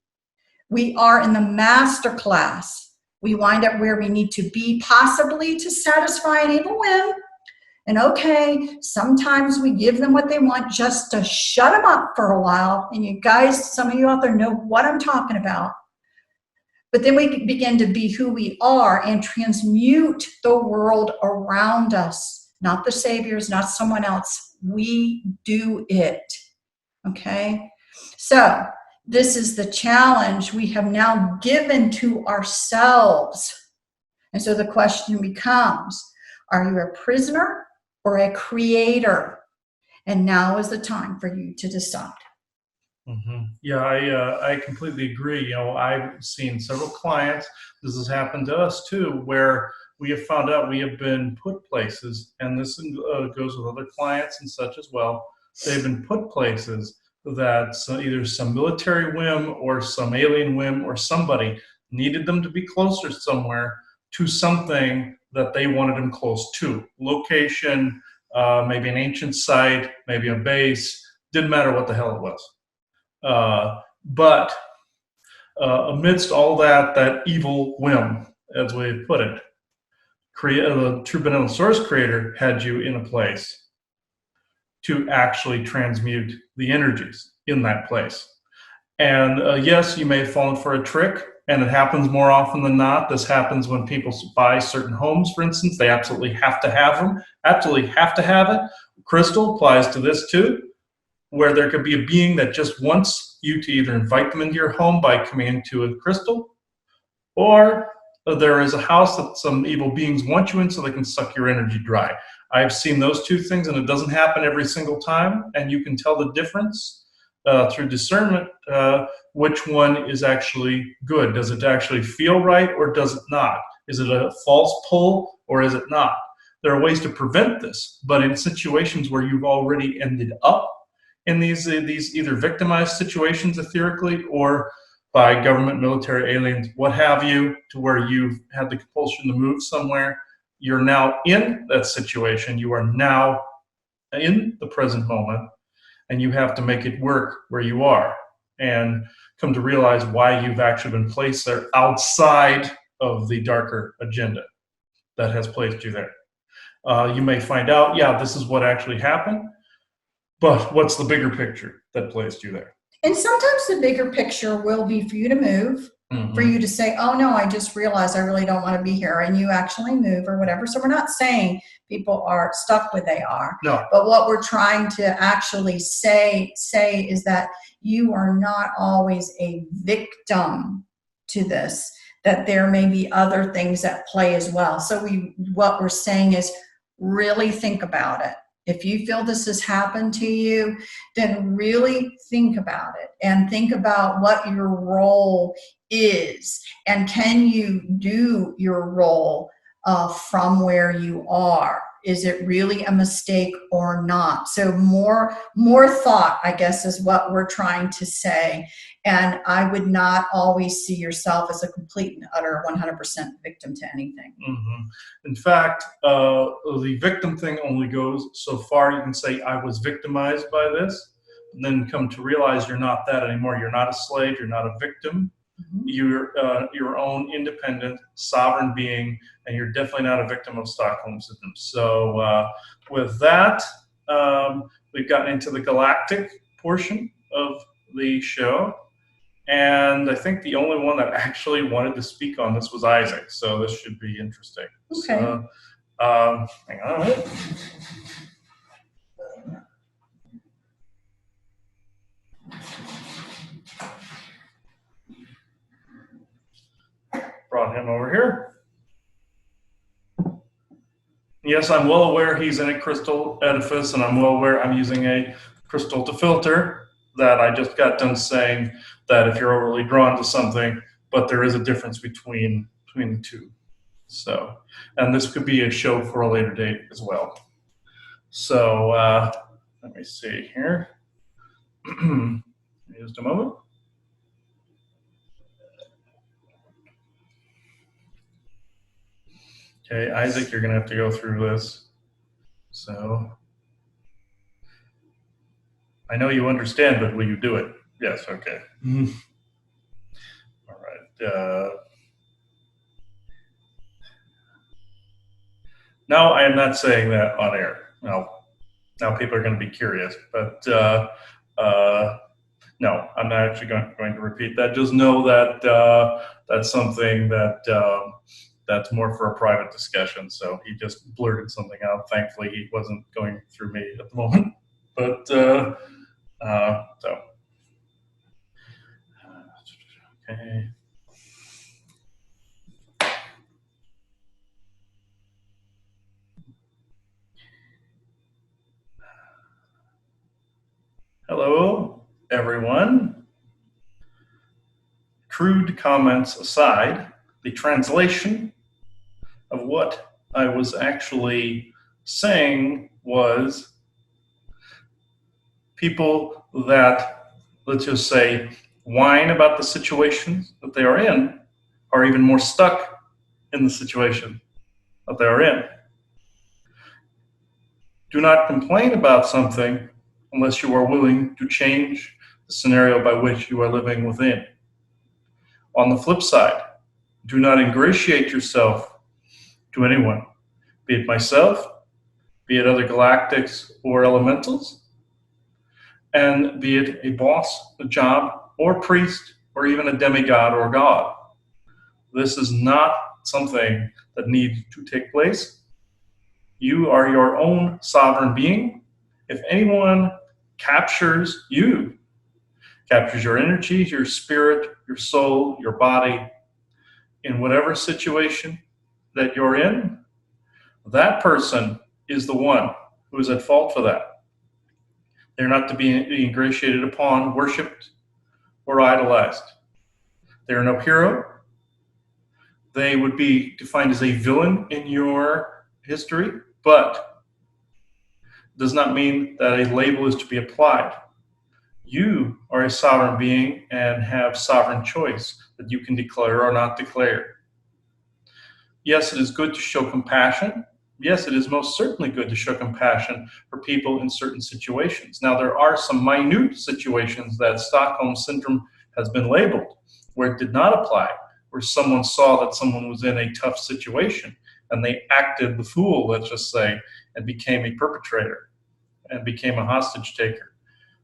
We are in the master class. We wind up where we need to be, possibly to satisfy an evil whim. And okay, sometimes we give them what they want just to shut them up for a while. And you guys, some of you out there know what I'm talking about. But then we begin to be who we are and transmute the world around us. Not the saviors, not someone else. We do it. Okay? So this is the challenge we have now given to ourselves. And so the question becomes, are you a prisoner or a creator? And now is the time for you to decide. Mm-hmm. Yeah, I completely agree. I've seen several clients, this has happened to us too, where we have found out we have been put places, and this goes with other clients and such as well. They've been put places that either some military whim or some alien whim or somebody needed them to be closer somewhere to something that they wanted them close to. Location, maybe an ancient site, maybe a base, didn't matter what the hell it was. But amidst all that evil whim, as we put it, the true benevolent source creator had you in a place to actually transmute the energies in that place. And yes, you may have fallen for a trick, and it happens more often than not. This happens when people buy certain homes, for instance. They absolutely have to have them, absolutely have to have it. Crystal applies to this too, where there could be a being that just wants you to either invite them into your home by coming into a crystal, or there is a house that some evil beings want you in so they can suck your energy dry. I've seen those two things, and it doesn't happen every single time, and you can tell the difference through discernment, which one is actually good. Does it actually feel right, or does it not? Is it a false pull, or is it not? There are ways to prevent this, but in situations where you've already ended up in these either victimized situations etherically or by government, military, aliens, what have you, to where you've had the compulsion to move somewhere. You're now in that situation. You are now in the present moment, and you have to make it work where you are and come to realize why you've actually been placed there outside of the darker agenda that has placed you there. You may find out, yeah, this is what actually happened, but what's the bigger picture that placed you there? And sometimes the bigger picture will be for you to move, for you to say, oh no, I just realized I really don't want to be here, and you actually move or whatever. So we're not saying people are stuck where they are. No. But what we're trying to actually say is that you are not always a victim to this, that there may be other things at play as well. So what we're saying is really think about it. If you feel this has happened to you, then really think about it and think about what your role is, and can you do your role from where you are? Is it really a mistake or not? So more thought, I guess, is what we're trying to say. And I would not always see yourself as a complete and utter 100% victim to anything. In fact, the victim thing only goes so far. You can say, I was victimized by this, and then come to realize you're not that anymore. You're not a slave. You're not a victim. You're your own independent, sovereign being, and you're definitely not a victim of Stockholm syndrome. So with that, we've gotten into the galactic portion of the show. And I think the only one that actually wanted to speak on this was Isaac. So this should be interesting. Okay. So, hang on a minute. Brought him over here. Yes, I'm well aware he's in a crystal edifice, and I'm well aware I'm using a crystal to filter that. I just got done saying that if you're overly drawn to something, but there is a difference between the two. So, and this could be a show for a later date as well. So let me see here. Just a moment. Okay, Isaac, you're going to have to go through this. So, I know you understand, but will you do it? Yes, okay. All right. Now, I am not saying that on air. Now people are going to be curious, but no, I'm not actually going to repeat that. Just know that that's something that that's more for a private discussion. So he just blurted something out. Thankfully, he wasn't going through me at the moment. But so okay. Hello, everyone. Crude comments aside, the translation of what I was actually saying was people that, let's just say, whine about the situations that they are in are even more stuck in the situation that they are in. Do not complain about something unless you are willing to change the scenario by which you are living within. On the flip side, do not ingratiate yourself to anyone, be it myself, be it other galactics or elementals, and be it a boss, a job, or priest, or even a demigod or god. This is not something that needs to take place. You are your own sovereign being. If anyone captures you, captures your energy, your spirit, your soul, your body, in whatever situation that you're in, that person is the one who is at fault for that. They're not to be ingratiated upon, worshipped, or idolized. They're no hero. They would be defined as a villain in your history, but does not mean that a label is to be applied. You are a sovereign being and have sovereign choice that you can declare or not declare. Yes, it is good to show compassion. Yes, it is most certainly good to show compassion for people in certain situations. Now, there are some minute situations that Stockholm Syndrome has been labeled where it did not apply, where someone saw that someone was in a tough situation and they acted the fool, let's just say, and became a perpetrator and became a hostage taker.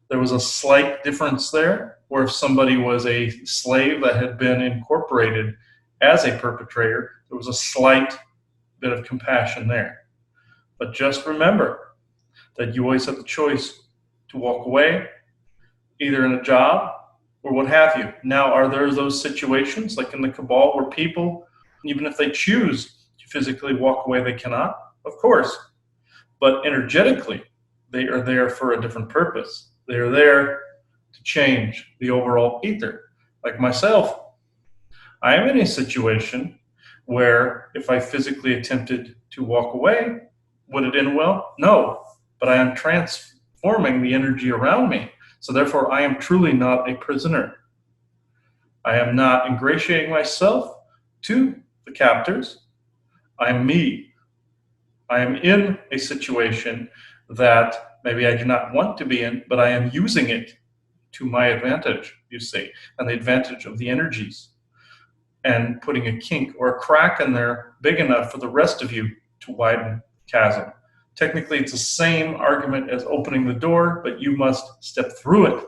There was a slight difference there, or if somebody was a slave that had been incorporated as a perpetrator, there was a slight bit of compassion there. But just remember that you always have the choice to walk away, either in a job or what have you. Now, are there those situations, like in the cabal, where people, even if they choose to physically walk away, they cannot? Of course. But energetically, they are there for a different purpose. They are there to change the overall ether. Like myself, I am in a situation where if I physically attempted to walk away, would it end well? No, but I am transforming the energy around me. So therefore, I am truly not a prisoner. I am not ingratiating myself to the captors. I am me. I am in a situation that maybe I do not want to be in, but I am using it to my advantage, you see, and the advantage of the energies, and putting a kink or a crack in there big enough for the rest of you to widen the chasm. Technically, it's the same argument as opening the door, but you must step through it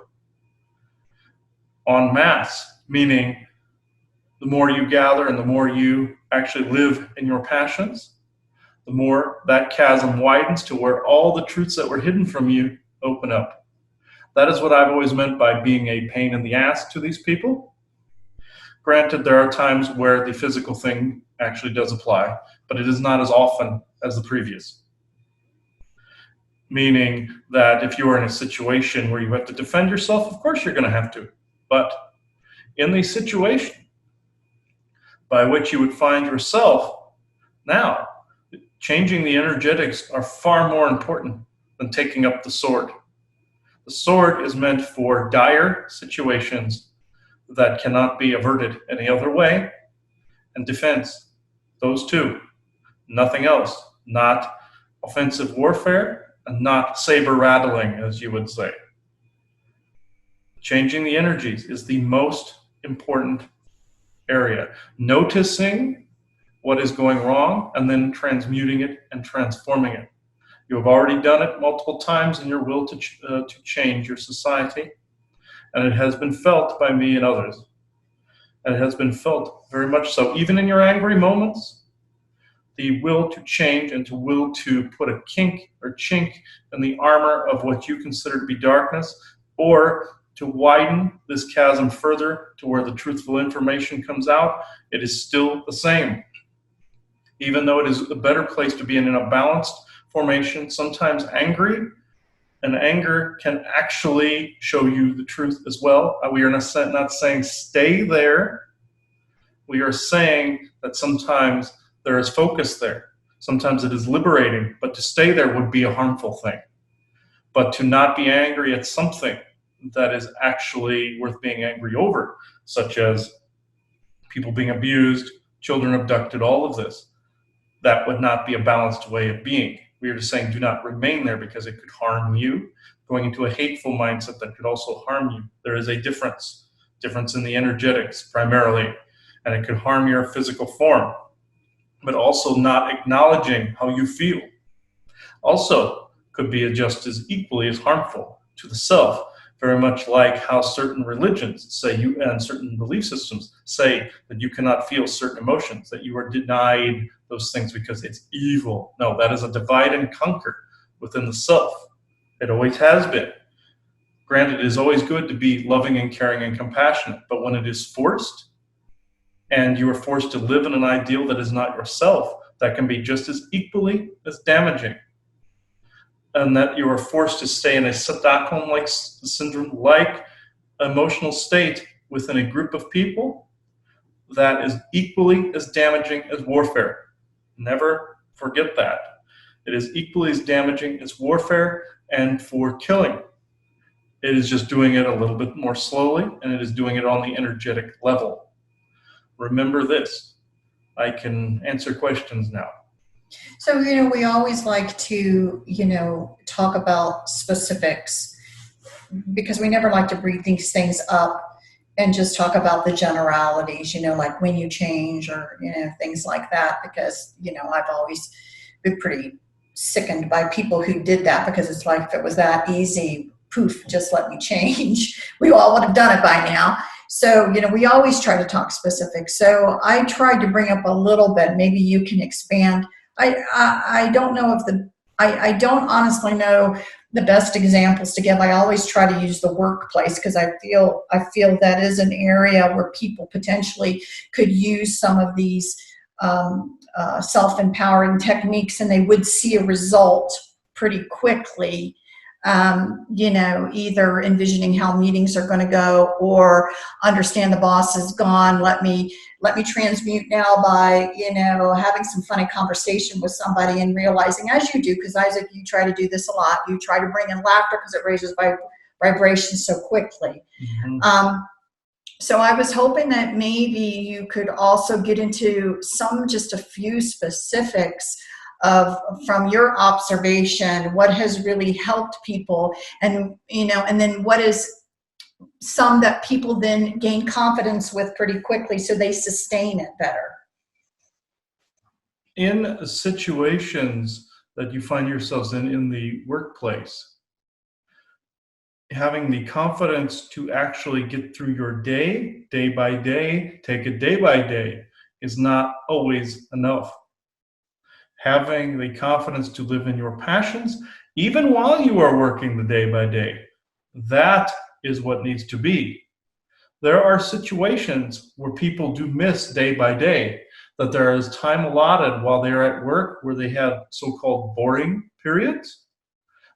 en masse, meaning the more you gather and the more you actually live in your passions, the more that chasm widens to where all the truths that were hidden from you open up. That is what I've always meant by being a pain in the ass to these people. Granted, there are times where the physical thing actually does apply, but it is not as often as the previous. Meaning that if you are in a situation where you have to defend yourself, of course you're going to have to. But in the situation by which you would find yourself now, changing the energetics are far more important than taking up the sword. The sword is meant for dire situations that cannot be averted any other way, and defense. Those two. Nothing else. Not offensive warfare and not saber rattling, as you would say. Changing the energies is the most important area. Noticing what is going wrong and then transmuting it and transforming it. You have already done it multiple times in your will to change your society, and it has been felt by me and others. And it has been felt very much so. Even in your angry moments, the will to change and to will to put a kink or chink in the armor of what you consider to be darkness, or to widen this chasm further to where the truthful information comes out, it is still the same. Even though it is a better place to be in a balanced formation, sometimes angry, and anger can actually show you the truth as well. We are not saying stay there. We are saying that sometimes there is focus there. Sometimes it is liberating, but to stay there would be a harmful thing. But to not be angry at something that is actually worth being angry over, such as people being abused, children abducted, all of this, that would not be a balanced way of being. We are just saying do not remain there because it could harm you. Going into a hateful mindset that could also harm you. There is a difference in the energetics primarily, and it could harm your physical form, but also not acknowledging how you feel. Also could be just as equally as harmful to the self, very much like how certain religions say you, and certain belief systems say that you cannot feel certain emotions, that you are denied those things because it's evil. No, that is a divide and conquer within the self. It always has been. Granted, it is always good to be loving and caring and compassionate, but when it is forced, and you are forced to live in an ideal that is not yourself, that can be just as equally as damaging. And that you are forced to stay in a Stockholm-like syndrome-like emotional state within a group of people, that is equally as damaging as warfare. Never forget that. It is equally as damaging as warfare and for killing. It is just doing it a little bit more slowly, and it is doing it on the energetic level. Remember this. I can answer questions now. So, we always like to, talk about specifics because we never like to breathe these things up and just talk about the generalities, like when you change or, things like that, because, I've always been pretty sickened by people who did that because it's like, if it was that easy, poof, just let me change. We all would have done it by now. So, we always try to talk specifics. So I tried to bring up a little bit, maybe you can expand. I don't know if I don't honestly know the best examples to give. I always try to use the workplace because I feel that is an area where people potentially could use some of these self-empowering techniques, and they would see a result pretty quickly. Either envisioning how meetings are going to go, or understand the boss is gone. Let me transmute now by, having some funny conversation with somebody and realizing, as you do, because Isaac, you try to do this a lot. You try to bring in laughter because it raises vibrations so quickly. Mm-hmm. So I was hoping that maybe you could also get into just a few specifics of, from your observation, what has really helped people, and and then what is some that people then gain confidence with pretty quickly so they sustain it better. In situations that you find yourselves in the workplace, having the confidence to actually get through your day by day, take it day by day, is not always enough. Having the confidence to live in your passions, even while you are working the day by day, that is what needs to be. There are situations where people do miss day by day, that there is time allotted while they're at work where they have so-called boring periods,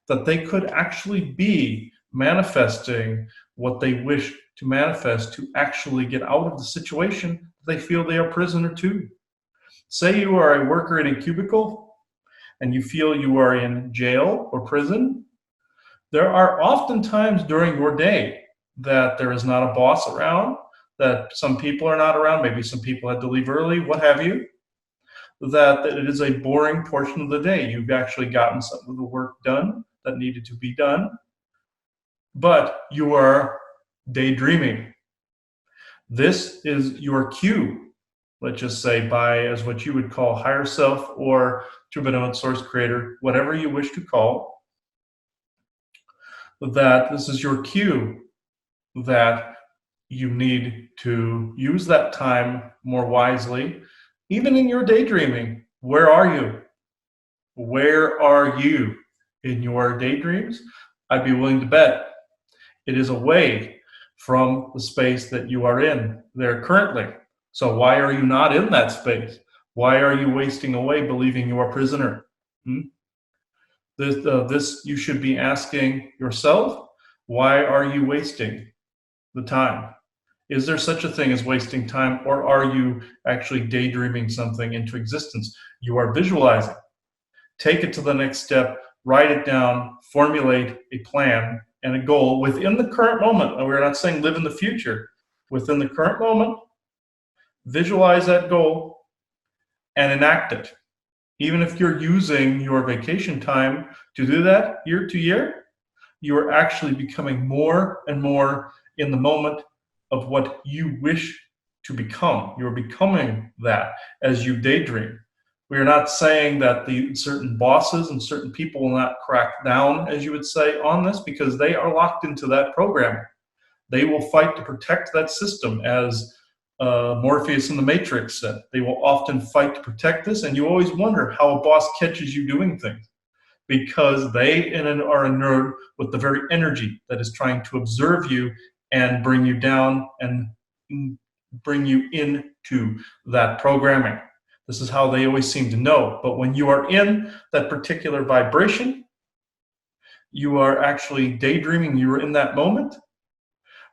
that they could actually be manifesting what they wish to manifest to actually get out of the situation they feel they are prisoner to. Say you are a worker in a cubicle and you feel you are in jail or prison. There are often times during your day that there is not a boss around, that some people are not around, maybe some people had to leave early, what have you, that it is a boring portion of the day. You've actually gotten some of the work done that needed to be done, but you are daydreaming. This is your cue, let's just say, by, as what you would call higher self or true benevolent source creator, whatever you wish to call, that this is your cue that you need to use that time more wisely. Even in your daydreaming, where are you? Where are you in your daydreams? I'd be willing to bet it is away from the space that you are in there currently. So why are you not in that space? Why are you wasting away believing you are a prisoner? This you should be asking yourself. Why are you wasting the time? Is there such a thing as wasting time, or are you actually daydreaming something into existence? You are visualizing. Take it to the next step, write it down, formulate a plan and a goal within the current moment. And we're not saying live in the future. Within the current moment, visualize that goal and enact it. Even if you're using your vacation time to do that year to year, you are actually becoming more and more in the moment of what you wish to become. You're becoming that as you daydream. We are not saying that the certain bosses and certain people will not crack down, as you would say, on this, because they are locked into that programming. They will fight to protect that system, as Morpheus in the Matrix said. They will often fight to protect this, and you always wonder how a boss catches you doing things, because they are inured with the very energy that is trying to observe you and bring you down and bring you into that programming. This is how they always seem to know. But when you are in that particular vibration, you are actually daydreaming, you are in that moment,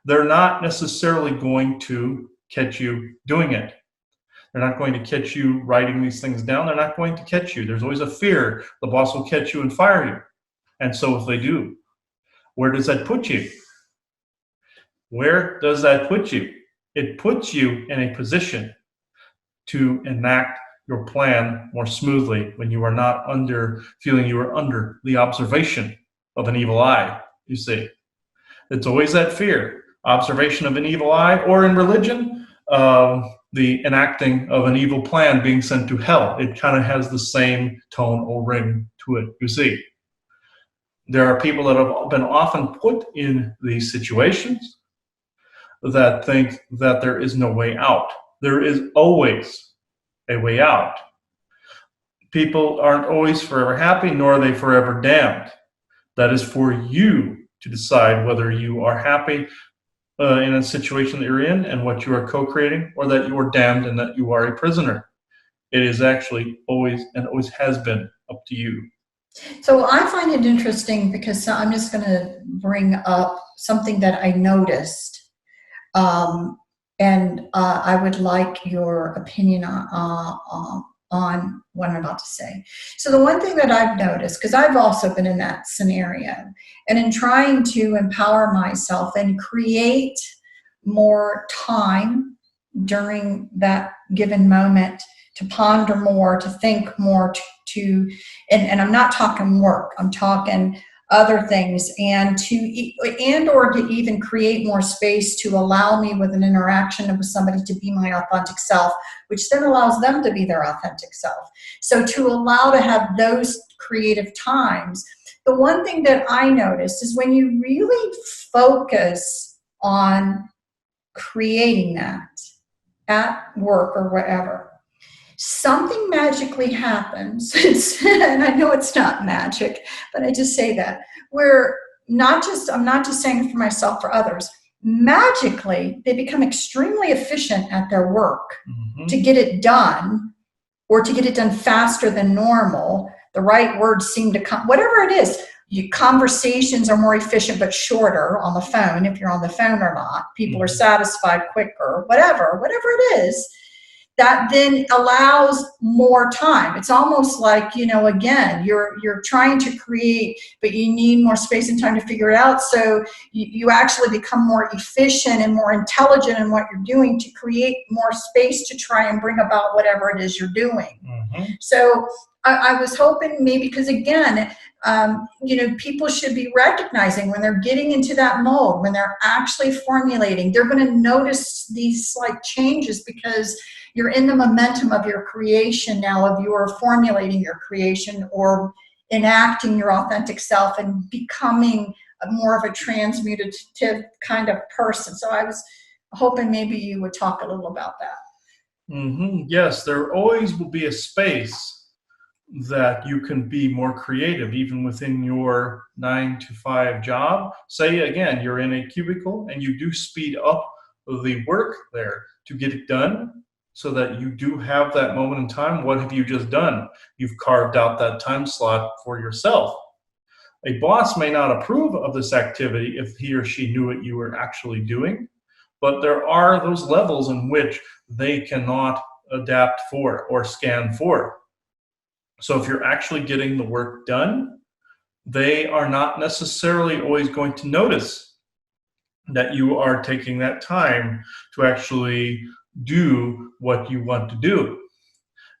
they're not necessarily going to catch you doing it. They're not going to catch you writing these things down. They're not going to catch you. There's always a fear the boss will catch you and fire you. And so if they do, where does that put you? Where does that put you? It puts you in a position to enact your plan more smoothly when you are not feeling you are under the observation of an evil eye, you see. It's always that fear, observation of an evil eye, or in religion, the enacting of an evil plan being sent to hell. It kind of has the same tone or ring to it, you see. There are people that have been often put in these situations that think that there is no way out. There is always a way out. People aren't always forever happy, nor are they forever damned. That is for you to decide whether you are happy in a situation that you're in and what you are co-creating, or that you are damned and that you are a prisoner. It is actually always and always has been up to you. So I find it interesting because I'm just going to bring up something that I noticed. And I would like your opinion on what I'm about to say. So the one thing that I've noticed, because I've also been in that scenario, and in trying to empower myself and create more time during that given moment to ponder more, to think more, and I'm not talking work, I'm talking other things, and or to even create more space to allow me with an interaction with somebody to be my authentic self, which then allows them to be their authentic self. So to allow to have those creative times, the one thing that I noticed is when you really focus on creating that at work or wherever, something magically happens. And I know it's not magic, but I just say that, where I'm not just saying it for myself, for others, magically they become extremely efficient at their work to get it done, or to get it done faster than normal. The right words seem to come, whatever it is. Conversations are more efficient but shorter on the phone, if you're on the phone or not. People are satisfied quicker, whatever it is. That then allows more time. It's almost like, again, you're trying to create, but you need more space and time to figure it out. So you actually become more efficient and more intelligent in what you're doing to create more space to try and bring about whatever it is you're doing. So I was hoping maybe, because again, people should be recognizing when they're getting into that mode, when they're actually formulating, they're going to notice these slight changes, because you're in the momentum of your creation now, of your formulating your creation or enacting your authentic self and becoming more of a transmutative kind of person. So I was hoping maybe you would talk a little about that. Yes, there always will be a space that you can be more creative, even within your 9-to-5 job. Say again, you're in a cubicle and you do speed up the work there to get it done, so that you do have that moment in time. What have you just done? You've carved out that time slot for yourself. A boss may not approve of this activity if he or she knew what you were actually doing, but there are those levels in which they cannot adapt for or scan for. So if you're actually getting the work done, they are not necessarily always going to notice that you are taking that time to actually do what you want to do.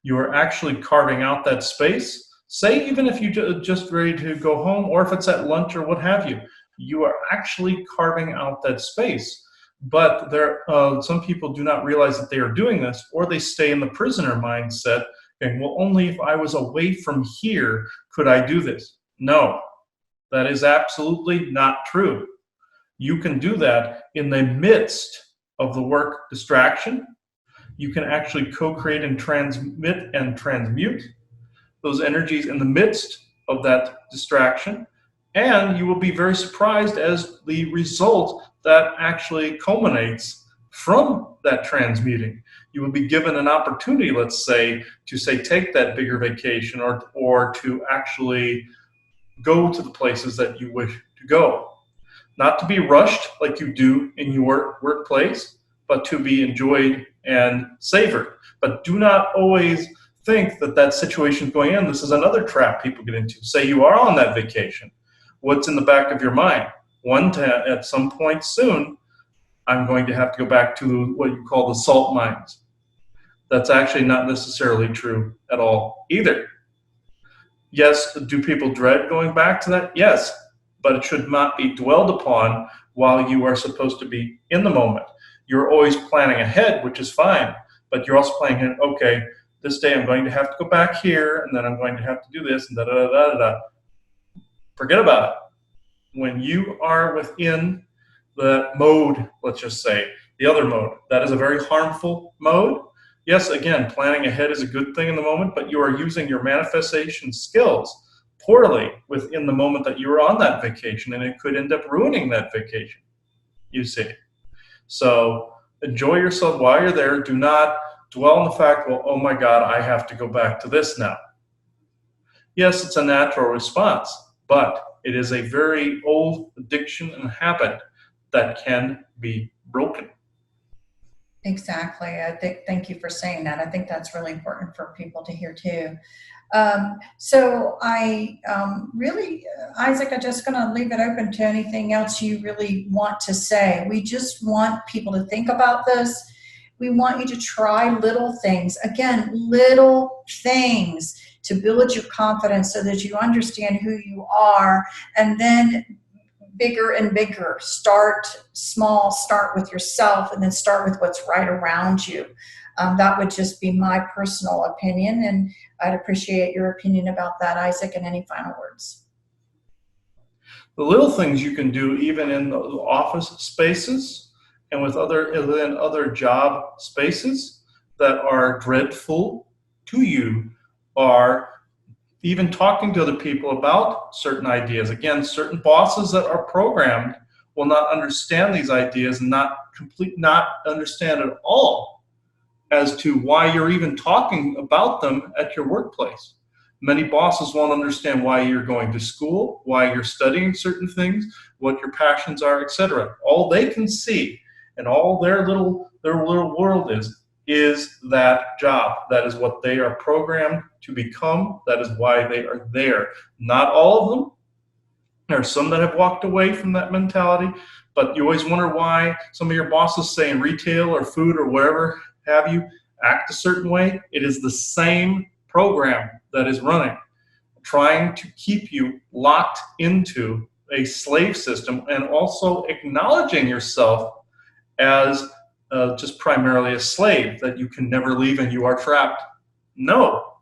You are actually carving out that space. Say, even if you're just ready to go home, or if it's at lunch or what have you, you are actually carving out that space. But some people do not realize that they are doing this, or they stay in the prisoner mindset, and well, only if I was away from here could I do this. No, that is absolutely not true. You can do that in the midst of the work distraction. You can actually co-create and transmit and transmute those energies in the midst of that distraction. And you will be very surprised as the result that actually culminates from that transmuting. You will be given an opportunity, let's say, to take that bigger vacation, or to actually go to the places that you wish to go. Not to be rushed like you do in your workplace, but to be enjoyed and savored. But do not always think that situation is going in. This is another trap people get into. Say you are on that vacation. What's in the back of your mind? At some point soon, I'm going to have to go back to what you call the salt mines. That's actually not necessarily true at all either. Yes, do people dread going back to that? Yes, but it should not be dwelled upon while you are supposed to be in the moment. You're always planning ahead, which is fine, but you're also planning, okay, this day I'm going to have to go back here, and then I'm going to have to do this, and da da da da da. Forget about it. When you are within the mode, let's just say, the other mode, that is a very harmful mode. Yes, again, planning ahead is a good thing in the moment, but you are using your manifestation skills poorly within the moment that you are on that vacation, and it could end up ruining that vacation, you see. So enjoy yourself while you're there. Do not dwell on the fact, well, oh my God, I have to go back to this now. Yes, it's a natural response, but it is a very old addiction and habit that can be broken. Exactly. Thank you for saying that. I think that's really important for people to hear too. So I really, Isaac, I'm just going to leave it open to anything else you really want to say. We just want people to think about this. We want you to try little things. Again, little things to build your confidence so that you understand who you are, and then bigger and bigger. Start small, start with yourself, and then start with what's right around you. That would just be my personal opinion, and I'd appreciate your opinion about that, Isaac, and any final words. The little things you can do even in the office spaces and within other job spaces that are dreadful to you are even talking to other people about certain ideas. Again, certain bosses that are programmed will not understand these ideas and not understand at all as to why you're even talking about them at your workplace. Many bosses won't understand why you're going to school, why you're studying certain things, what your passions are, etc. All they can see and all their little world is that job. That is what they are programmed to become. That is why they are there. Not all of them. There are some that have walked away from that mentality, but you always wonder why some of your bosses say in retail or food or wherever have you act a certain way. It is the same program that is running, trying to keep you locked into a slave system and also acknowledging yourself as just primarily a slave, that you can never leave and you are trapped. No,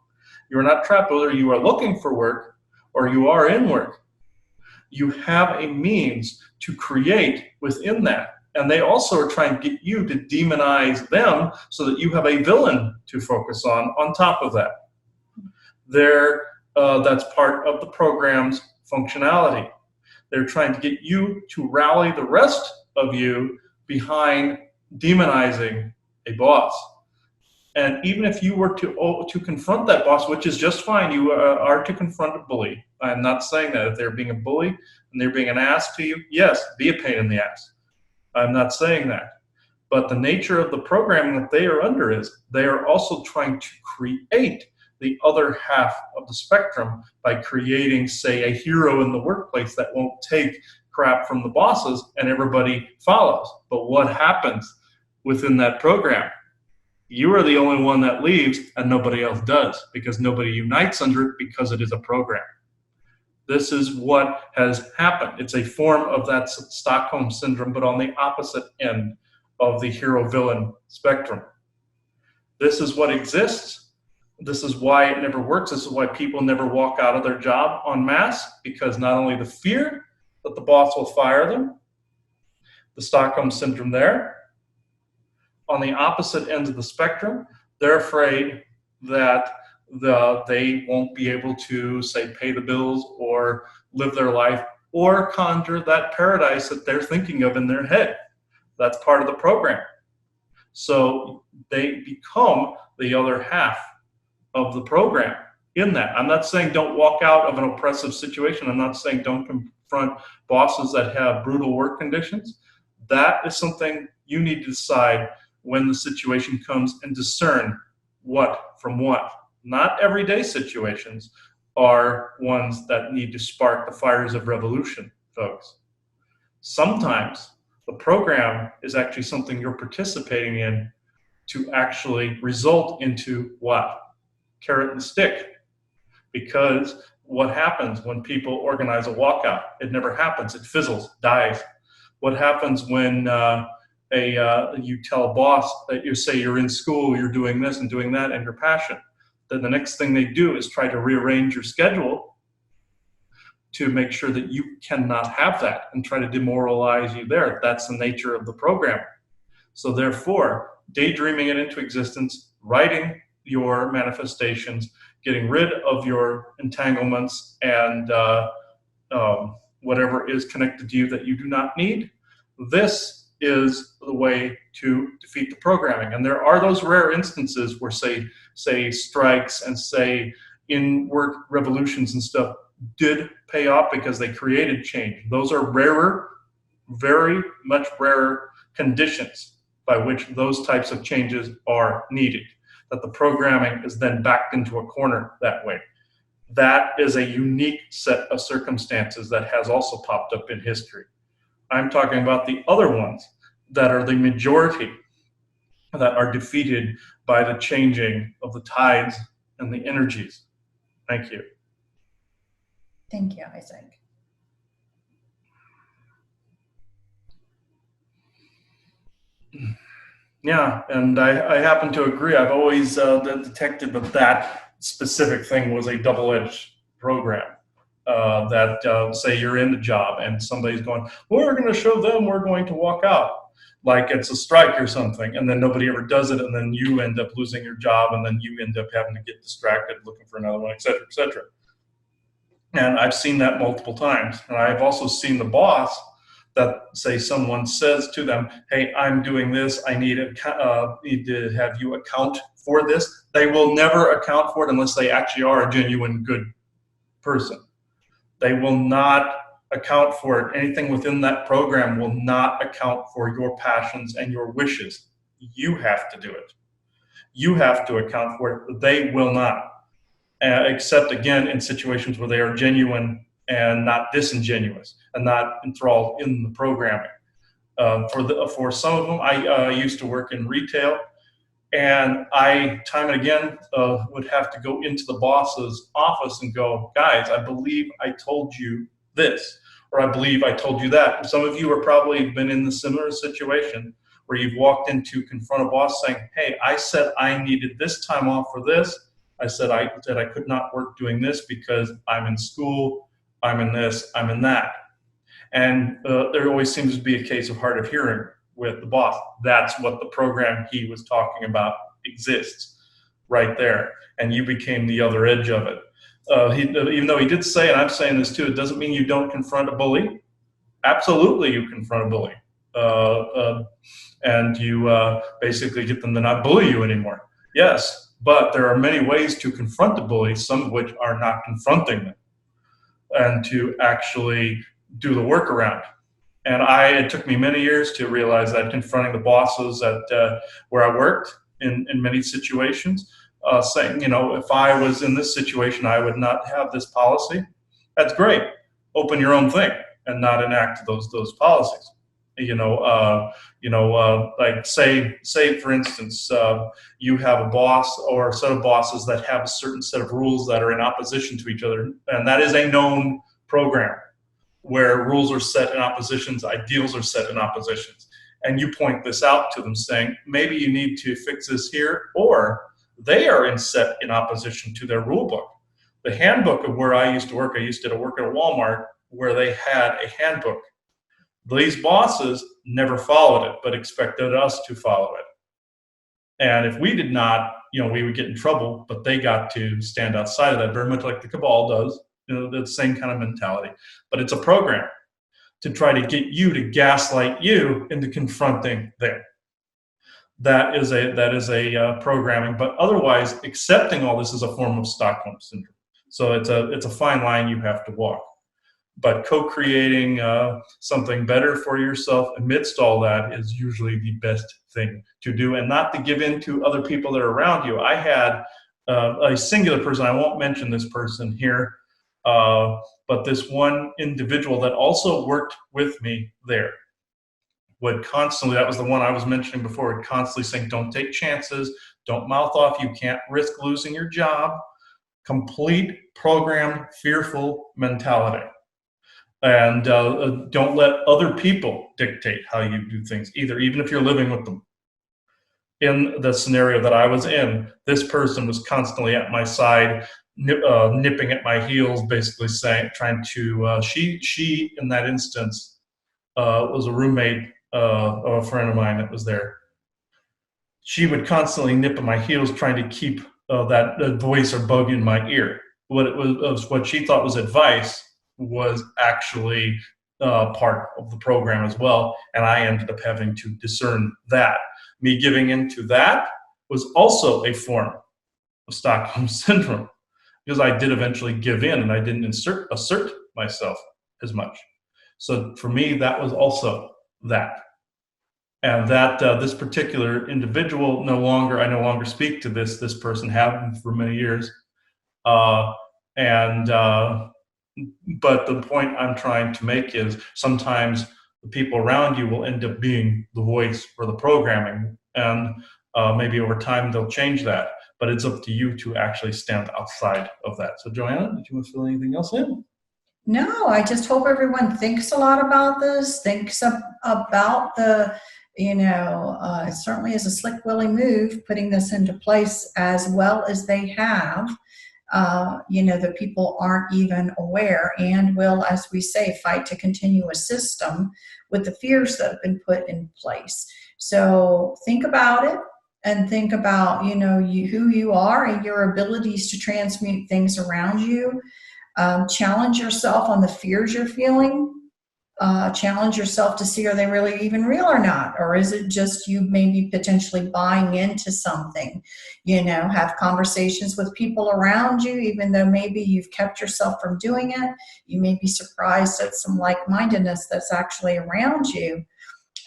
you are not trapped, whether you are looking for work or you are in work. You have a means to create within that. And they also are trying to get you to demonize them so that you have a villain to focus on top of that. That's part of the program's functionality. They're trying to get you to rally the rest of you behind demonizing a boss. And even if you were to confront that boss, which is just fine, you are to confront a bully. I'm not saying that. If they're being a bully and they're being an ass to you, yes, be a pain in the ass. I'm not saying that. But the nature of the programming that they are under is they are also trying to create the other half of the spectrum by creating, say, a hero in the workplace that won't take crap from the bosses and everybody follows. But what happens within that program? You are the only one that leaves and nobody else does, because nobody unites under it, because it is a program. This is what has happened. It's a form of that Stockholm syndrome, but on the opposite end of the hero-villain spectrum. This is what exists. This is why it never works. This is why people never walk out of their job en masse, because not only the fear that the boss will fire them, the Stockholm syndrome there. On the opposite ends of the spectrum, they're afraid that they won't be able to, say, pay the bills or live their life or conjure that paradise that they're thinking of in their head. That's part of the program. So they become the other half of the program in that. I'm not saying don't walk out of an oppressive situation. I'm not saying don't confront bosses that have brutal work conditions. That is something you need to decide when the situation comes and discern what from what. Not everyday situations are ones that need to spark the fires of revolution, folks. Sometimes the A program is actually something you're participating in to actually result into what? Carrot and stick. Because what happens when people organize a walkout? It never happens. It fizzles, dies. What happens when you tell a boss that you say you're in school, you're doing this and doing that, and you're passionate? Then the next thing they do is try to rearrange your schedule to make sure that you cannot have that and try to demoralize you there. That's the nature of the program. So therefore, daydreaming it into existence, writing your manifestations, getting rid of your entanglements and whatever is connected to you that you do not need, this is the way to defeat the programming. And there are those rare instances where say strikes and say in work revolutions and stuff did pay off because they created change. Those are rarer, very much rarer conditions by which those types of changes are needed, that the programming is then backed into a corner that way. That is a unique set of circumstances that has also popped up in history. I'm talking about the other ones that are the majority that are defeated by the changing of the tides and the energies. Thank you. Thank you, Isaac. Yeah, and I happen to agree. I've always detected that specific thing was a double-edged program. Say you're in the job and somebody's going, we're going to show them we're going to walk out. Like it's a strike or something, and then nobody ever does it, and then you end up losing your job, and then you end up having to get distracted looking for another one, et cetera, et cetera. And I've seen that multiple times. And I've also seen the boss that, say, someone says to them, hey, I'm doing this, I need to have you account for this. They will never account for it unless they actually are a genuine good person. They will not account for it. Anything within that program will not account for your passions and your wishes. You have to do it. You have to account for it. They will not. Except, again, in situations where they are genuine and not disingenuous and not enthralled in the programming. For some of them, I used to work in retail, and I, time and again, would have to go into the boss's office and go, guys, I believe I told you this, or I believe I told you that. Some of you have probably been in the similar situation where you've walked in to confront a boss saying, hey, I said I needed this time off for this. I said I could not work doing this because I'm in school, I'm in this, I'm in that. And there always seems to be a case of hard of hearing with the boss. That's what the program he was talking about exists right there. And you became the other edge of it. Even though he did say, and I'm saying this too, it doesn't mean you don't confront a bully. Absolutely you confront a bully. And you basically get them to not bully you anymore. Yes. But there are many ways to confront the bully, some of which are not confronting them, and to actually do the workaround. And it took me many years to realize that confronting the bosses at where I worked in many situations, saying, if I was in this situation, I would not have this policy. That's great. Open your own thing and not enact those policies. Like say for instance, you have a boss or a set of bosses that have a certain set of rules that are in opposition to each other, and that is a known program where rules are set in oppositions, ideals are set in oppositions, and you point this out to them saying, maybe you need to fix this here, or they are set in opposition to their rule book. The handbook of where I used to work, I used to work at a Walmart where they had a handbook. These bosses never followed it, but expected us to follow it. And if we did not, we would get in trouble, but they got to stand outside of that, very much like the cabal does, the same kind of mentality. But it's a program to try to get you to gaslight you into confronting them. That is a programming, but otherwise accepting all this is a form of Stockholm syndrome. So it's a fine line you have to walk. But co-creating something better for yourself amidst all that is usually the best thing to do, and not to give in to other people that are around you. I had a singular person, I won't mention this person here, but this one individual that also worked with me there. would constantly, that was the one I was mentioning before, would constantly saying, don't take chances, don't mouth off, you can't risk losing your job. Complete programmed, fearful mentality. And don't let other people dictate how you do things either, even if you're living with them. In the scenario that I was in, this person was constantly at my side, nipping at my heels, basically trying to, she in that instance was a roommate of a friend of mine that was there. She would constantly nip at my heels, trying to keep that voice or bug in my ear. What she thought was advice was actually part of the program as well, and I ended up having to discern that. Me giving into that was also a form of Stockholm syndrome, because I did eventually give in and I didn't assert myself as much. So for me, that was also that. And that this particular individual I no longer speak to this person, have for many years. Uh, and But the point I'm trying to make is sometimes the people around you will end up being the voice for the programming, and maybe over time they'll change that. But it's up to you to actually stand outside of that. So, Joanna, did you want to fill anything else in? No, I just hope everyone thinks a lot about this, about the, it certainly is a slick Willie move putting this into place as well as they have. The people aren't even aware and will, as we say, fight to continue a system with the fears that have been put in place. So think about it and think about, who you are and your abilities to transmute things around you. Challenge yourself on the fears you're feeling. Challenge yourself to see, are they really even real or not? Or is it just you maybe potentially buying into something? Have conversations with people around you, even though maybe you've kept yourself from doing it. You may be surprised at some like-mindedness that's actually around you.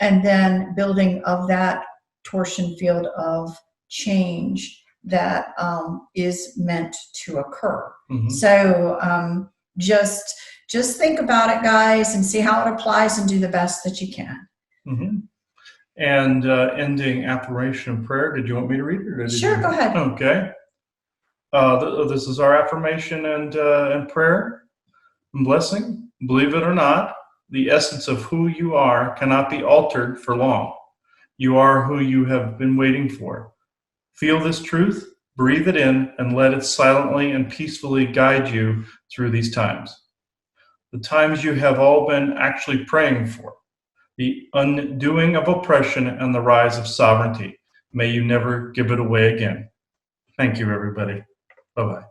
And then building of that torsion field of change that is meant to occur. Mm-hmm. So just think about it, guys, and see how it applies and do the best that you can. Mm-hmm. And ending affirmation and prayer. Did you want me to read it? Or Sure, go ahead. Okay. This is our affirmation and prayer and blessing. Believe it or not, the essence of who you are cannot be altered for long. You are who you have been waiting for. Feel this truth, breathe it in, and let it silently and peacefully guide you through these times. The times you have all been actually praying for. The undoing of oppression and the rise of sovereignty. May you never give it away again. Thank you, everybody. Bye-bye.